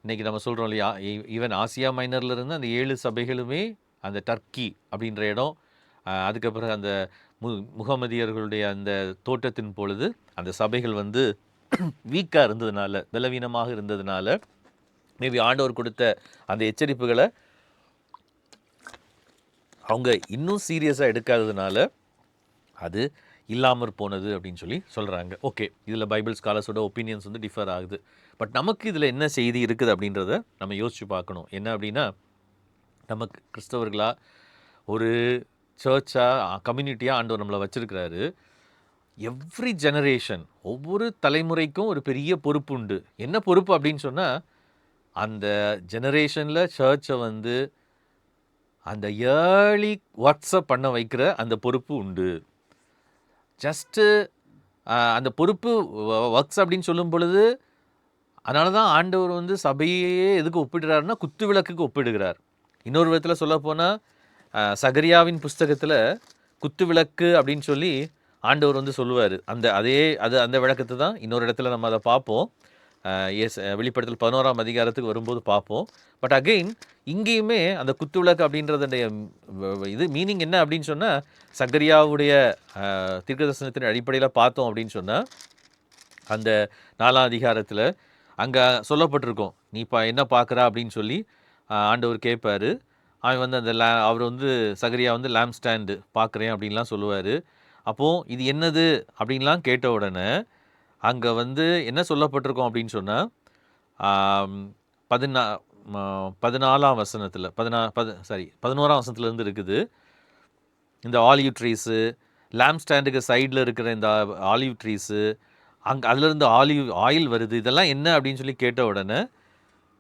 இன்றைக்கி நம்ம சொல்கிறோம் இல்லையா, ஈவன் ஆசியா மைனர்லேருந்து அந்த 7 சபைகளுமே அந்த டர்க்கி அப்படின்ற இடம், அதுக்கு பிறகு அந்த முகமதியர்களுடைய அந்த தோட்டத்தின் பொழுது அந்த சபைகள் வந்து வீக்காக இருந்ததுனால, பலவீனமாக இருந்ததுனால, மேபி ஆண்டவர் கொடுத்த அந்த எச்சரிப்புகளை அவங்க இன்னும் சீரியஸாக எடுக்காததுனால அது இல்லாமற் போனது அப்படின்னு சொல்லி சொல்கிறாங்க. ஓகே, இதில் பைபிள் ஸ்காலர்ஸோட ஒப்பீனியன்ஸ் வந்து டிஃபர் ஆகுது. பட் நமக்கு இதில் என்ன செய்தி இருக்குது அப்படின்றத நம்ம யோசித்து பார்க்கணும். என்ன அப்படின்னா, நமக்கு கிறிஸ்தவர்களாக ஒரு சர்ச்சாக, கம்யூனிட்டியாக ஆண்டவர் நம்மளை வச்சுருக்கிறாரு. எவ்ரி ஜெனரேஷன், ஒவ்வொரு தலைமுறைக்கும் ஒரு பெரிய பொறுப்பு உண்டு. என்ன பொறுப்பு அப்படின்னு சொன்னால், அந்த ஜெனரேஷனில் சர்ச்சை வந்து அந்த ஏர்லி வாட்ஸ்அப் பண்ண வைக்கிற அந்த பொறுப்பு உண்டு. ஜஸ்ட்டு அந்த பொறுப்பு ஒர்க்ஸ் அப்படின்னு சொல்லும் பொழுது, அதனால தான் ஆண்டவர் வந்து சபையே எதுக்கு ஒப்பிடுறாருன்னா குத்து விளக்குக்கு ஒப்பிடுகிறார். இன்னொரு விதத்தில் சொல்லப்போனால் சகரியாவின் புஸ்தகத்தில் குத்து விளக்கு அப்படின்னு சொல்லி ஆண்டவர் வந்து சொல்லுவார். அந்த விளக்கத்தை தான் இன்னொரு இடத்துல நம்ம அதை பார்ப்போம். வெளிப்படுத்தல் 11ஆம் அதிகாரத்துக்கு வரும்போது பார்ப்போம். பட் அகெயின் இங்கேயுமே அந்த குத்து விளக்கு அப்படின்றதுடைய இது மீனிங் என்ன அப்படின்னு சொன்னால், சகரியாவுடைய தீர்க்கதரிசனத்தின் அடிப்படையில் பார்த்தோம் அப்படின்னு சொன்னால், அந்த 4ஆம் அதிகாரத்தில் அங்கே சொல்லப்பட்டிருக்கோம், நீ என்ன பார்க்குறா அப்படின்னு சொல்லி ஆண்டவர் கேட்பார். அவன் வந்து அந்த அவர் வந்து சகரியா வந்து லேம்ப் ஸ்டாண்டு பார்க்குறேன் அப்படின்லாம் சொல்லுவார். அப்போது இது என்னது அப்படின்லாம் கேட்ட உடனே அங்கே வந்து என்ன சொல்லப்பட்டிருக்கோம் அப்படின்னு சொன்னால், 14ஆம் வசனத்தில் 11ஆம் வசனத்துலேருந்து இருக்குது. இந்த ஆலிவ் ட்ரீஸு, லேம்ப் ஸ்டாண்டுக்கு சைடில் இருக்கிற இந்த ஆலிவ் ட்ரீஸு, அதுலேருந்து ஆயில் வருது, இதெல்லாம் என்ன அப்படின்னு சொல்லி கேட்ட உடனே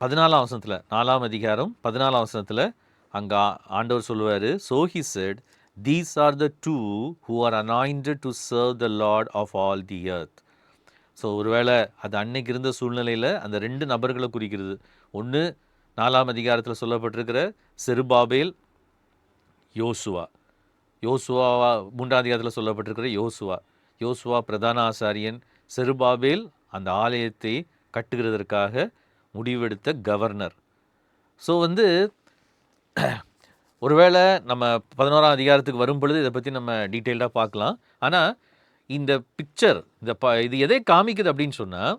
14ஆம் வசனத்தில், 4ஆம் அதிகாரம் 14ஆம் வசனத்தில் அங்கே ஆண்டவர் சொல்லுவார், so he said, these are the two who are anointed to serve the Lord of all the earth. So ஒருவேளை அது அன்னைக்கு இருந்த சூழ்நிலையில் அந்த 2 நபர்களை குறிக்கிறது. ஒன்று 4ஆம் அதிகாரத்தில் சொல்லப்பட்டிருக்கிற செருபாபேல், யோசுவா 3ஆம் அதிகாரத்தில் சொல்லப்பட்டிருக்கிற யோசுவா பிரதான ஆசாரியன், செருபாபேல் அந்த ஆலயத்தை கட்டுகிறதற்காக முடிவெடுத்த கவர்னர். ஸோ வந்து ஒருவேளை நம்ம 11ஆம் அதிகாரத்துக்கு வரும் பொழுது இதை பற்றி நம்ம டீட்டெயில்டாக பார்க்கலாம். ஆனால் இந்த பிக்சர் இது எதை காமிக்குது அப்படின்னு சொன்னால்,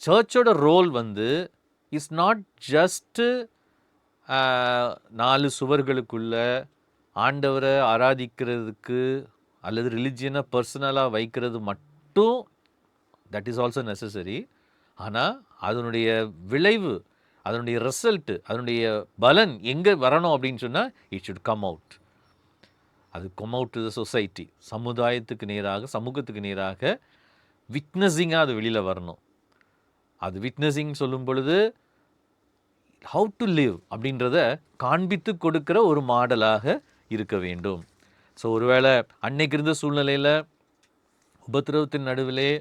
சர்ச்சோட ரோல் வந்து இஸ் நாட் ஜஸ்ட்டு 4 சுவர்களுக்குள்ள ஆண்டவரை ஆராதிக்கிறதுக்கு அல்லது ரிலிஜியனை பர்சனலாக வைக்கிறது மட்டும், தட் இஸ் ஆல்சோ நெசசரி. ஆனால் அதனுடைய விளைவு, அதனுடைய ரிசல்ட்டு, அதனுடைய பலன் எங்கே வரணும் அப்படின்னு சொன்னால் இட் ஷுட் கம் அவுட். அது come out to the society, சமுதாயத்துக்கு நேராக, சமூகத்துக்கு நேராக விட்னஸிங்காக அது வெளியில் வரணும். அது விட்னஸிங் சொல்லும் பொழுது ஹவு டு லிவ் அப்படின்றத காண்பித்து கொடுக்குற ஒரு மாடலாக இருக்க வேண்டும். ஸோ ஒருவேளை அன்னைக்கு இருந்த சூழ்நிலையில் உபத்திரவத்தின் நடுவிலே,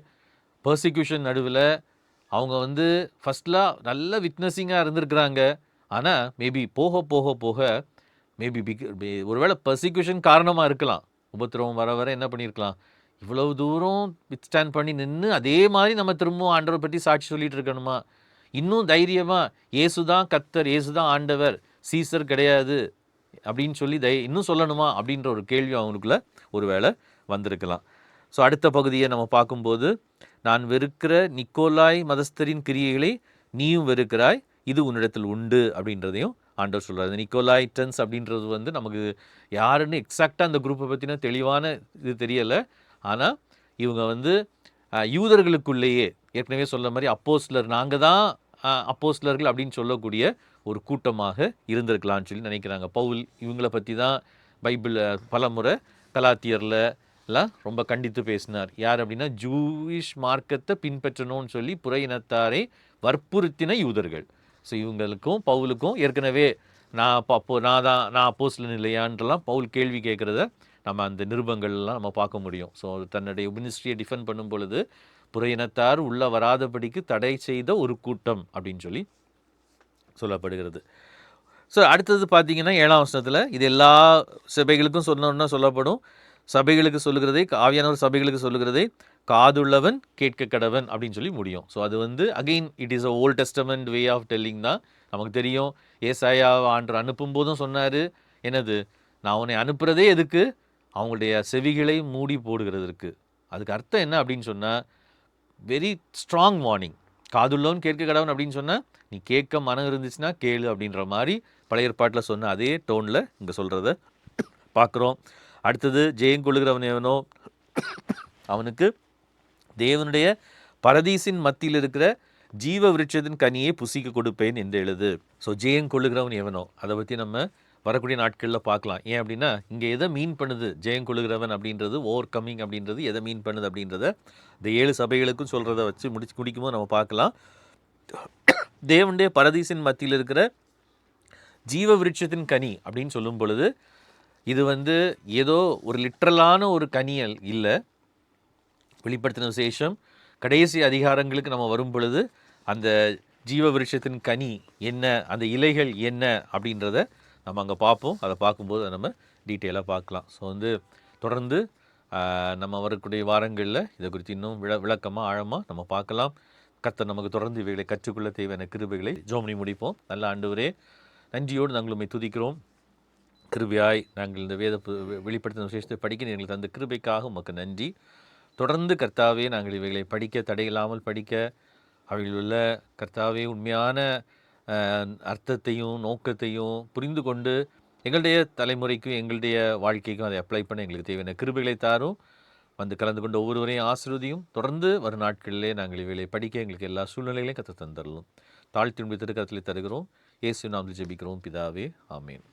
பர்சிக்யூஷன் நடுவில் அவங்க வந்து ஃபஸ்ட்லாம் நல்ல விட்னஸிங்காக இருந்திருக்கிறாங்க. ஆனால் மேபி போக போக போக மேபி ஒருவேளை பர்சிக்யூஷன் காரணமாக இருக்கலாம். உபத்திரவம் வர வர என்ன பண்ணியிருக்கலாம், இவ்வளவு தூரம் வித் ஸ்டாண்ட் பண்ணி நின்று அதே மாதிரி நம்ம திரும்பவும் ஆண்டவரை பற்றி சாட்சி சொல்லிட்டு இருக்கணுமா? இன்னும் தைரியமாக இயேசு தான் கர்த்தர், இயேசு தான் ஆண்டவர், சீசர் கிடையாது அப்படின்னு சொல்லி இன்னும் சொல்லணுமா அப்படின்ற ஒரு கேள்வி அவங்களுக்குள்ள ஒரு வேளை வந்திருக்கலாம். ஸோ அடுத்த பகுதியை நம்ம பார்க்கும்போது, நான் வெறுக்கிற நிக்கோலாய் மதஸ்தரின் கிரியைகளை நீயும் வெறுக்கிறாய், இது உன்னிடத்தில் உண்டு அப்படின்றதையும் ஆண்டவர் சொல்கிறார். இந்த நிக்கோலாய்டன்ஸ் அப்படின்றது வந்து நமக்கு யாருன்னு எக்ஸாக்டாக அந்த குரூப்பை பற்றின தெளிவான இது தெரியலை. ஆனால் இவங்க வந்து யூதர்களுக்குள்ளேயே ஏற்கனவே சொல்ல மாதிரி அப்போஸ்லர், நாங்கள் தான் அப்போஸ்லர்கள் அப்படின்னு சொல்லக்கூடிய ஒரு கூட்டமாக இருந்திருக்கலான்னு சொல்லி நினைக்கிறாங்க. பவுல் இவங்களை பற்றி தான் பைபிள் பல முறை கலாத்தியரில் எல்லாம் ரொம்ப கண்டித்து பேசினார். யார் அப்படின்னா, ஜூயிஷ் மார்க்கத்தை பின்பற்றணும்னு சொல்லி புற இனத்தாரை வற்புறுத்தின யூதர்கள். ஸோ இவங்களுக்கும் பவுலுக்கும் ஏற்கனவே நான் அப்போஸ்தலன் இல்லையான்றலாம் பவுல் கேள்வி கேட்குறத நம்ம அந்த நிருபங்கள்லாம் நம்ம பார்க்க முடியும். ஸோ தன்னுடைய மினிஸ்ட்ரியை டிஃபெண்ட் பண்ணும் பொழுது புற இனத்தார் உள்ள வராதபடிக்கு தடை செய்த ஒரு கூட்டம் அப்படின்னு சொல்லி சொல்லப்படுகிறது. ஸோ அடுத்தது பார்த்தீங்கன்னா 7ஆம் வசனத்தில் இது எல்லா சபைகளுக்கும் சொன்னோன்னா சொல்லப்படும். சபைகளுக்கு சொல்லுகிறதை, ஆவியானவர் சபைகளுக்கு சொல்லுகிறதை காதுள்ளவன் கேட்க கடவன் அப்படின்னு சொல்லி முடியும். ஸோ அது வந்து again it is a old testament way of telling தான். நமக்கு தெரியும், ஏசாயா ஆண்டவர் அனுப்பும் போதும் சொன்னார், என்னது, நான் உன்னை அனுப்புகிறதே எதுக்கு, அவங்களுடைய செவிகளை மூடி போடுகிறதுக்கு. அதுக்கு அர்த்தம் என்ன அப்படின்னு சொன்னால், வெரி ஸ்ட்ராங் வார்னிங். காதுள்ளவன் கேட்க கடவன் அப்படின்னு சொன்னால், நீ கேட்க மனம் இருந்துச்சுன்னா கேளு அப்படின்ற மாதிரி பழைய ஏற்பாட்டில் சொன்ன அதே டோனில் இங்கே சொல்கிறத பார்க்குறோம். அடுத்தது, ஜெயங்கொள்ளுகிறவன் எவனோ அவனுக்கு தேவனுடைய பரதீசின் மத்தியில் இருக்கிற ஜீவ விருட்சத்தின் கனியை புசிக்க கொடுப்பேன் என்று எழுது. ஸோ ஜெயங்கொள்ளுகிறவன் எவனோ அதை பற்றி நம்ம வரக்கூடிய நாட்களில் பார்க்கலாம். ஏன் அப்படின்னா, இங்கே எதை மீன் பண்ணுது ஜெயங்கொள்ளுகிறவன் அப்படின்றது, ஓவர் கம்மிங் அப்படின்றது எதை மீன் பண்ணுது அப்படின்றத இந்த 7 சபைகளுக்கும் சொல்கிறத வச்சு முடிக்கும்போது நம்ம பார்க்கலாம். தேவனுடைய பரதீசின் மத்தியில் இருக்கிற ஜீவ விருட்சத்தின் கனி அப்படின்னு சொல்லும் பொழுது, இது வந்து ஏதோ ஒரு லிட்ரலான ஒரு கனியல் இல்லை. வெளிப்படுத்தின விசேஷம் கடைசி அதிகாரங்களுக்கு நம்ம வரும் பொழுது அந்த ஜீவ விருட்சத்தின் கனி என்ன, அந்த இலைகள் என்ன அப்படின்றத நம்ம அங்கே பார்ப்போம். அதை பார்க்கும்போது நம்ம டீட்டெயிலாக பார்க்கலாம். ஸோ வந்து தொடர்ந்து நம்ம வரக்கூடிய வாரங்களில் இதை குறித்து இன்னும் விளக்கமாக ஆழமாக நம்ம பார்க்கலாம். கர்த்தர் நமக்கு தொடர்ந்து இவைகளை கற்றுக்கொள்ள தேவையான கிருபைகளை ஜோமனி முடிப்போம். நல்ல ஆண்டவரே, நன்றியோடு நாங்கள் உம்மை துதிக்கிறோம். கிருபையாய் நாங்கள் இந்த வெளிப்படுத்தின விசேஷத்தை படிக்க எங்களுக்கு அந்த கிருபைக்காக உமக்கு நன்றி. தொடர்ந்து கர்த்தாவே நாங்கள் இவைகளை படிக்க, தடையில்லாமல் படிக்க, அவைகளில் உள்ள கர்த்தாவே உண்மையான அர்த்தத்தையும் நோக்கத்தையும் புரிந்து கொண்டு எங்களுடைய தலைமுறைக்கும் எங்களுடைய வாழ்க்கைக்கும் அதை அப்ளை பண்ண எங்களுக்கு தேவையான கிருபைகளை தாரும். வந்து கலந்து கொண்ட ஒவ்வொருவரையும் ஆசீர்வதியும். தொடர்ந்து வரும் நாட்களிலே நாங்கள் இவைகளை படிக்க எங்களுக்கு எல்லா சூழ்நிலைகளையும் கற்று தந்தரலும். தாழ்த்தி திருக்கரத்திலே தருகிறோம். இயேசு நாமத்தில் ஜெபிக்கிறோம் பிதாவே, ஆமேன்.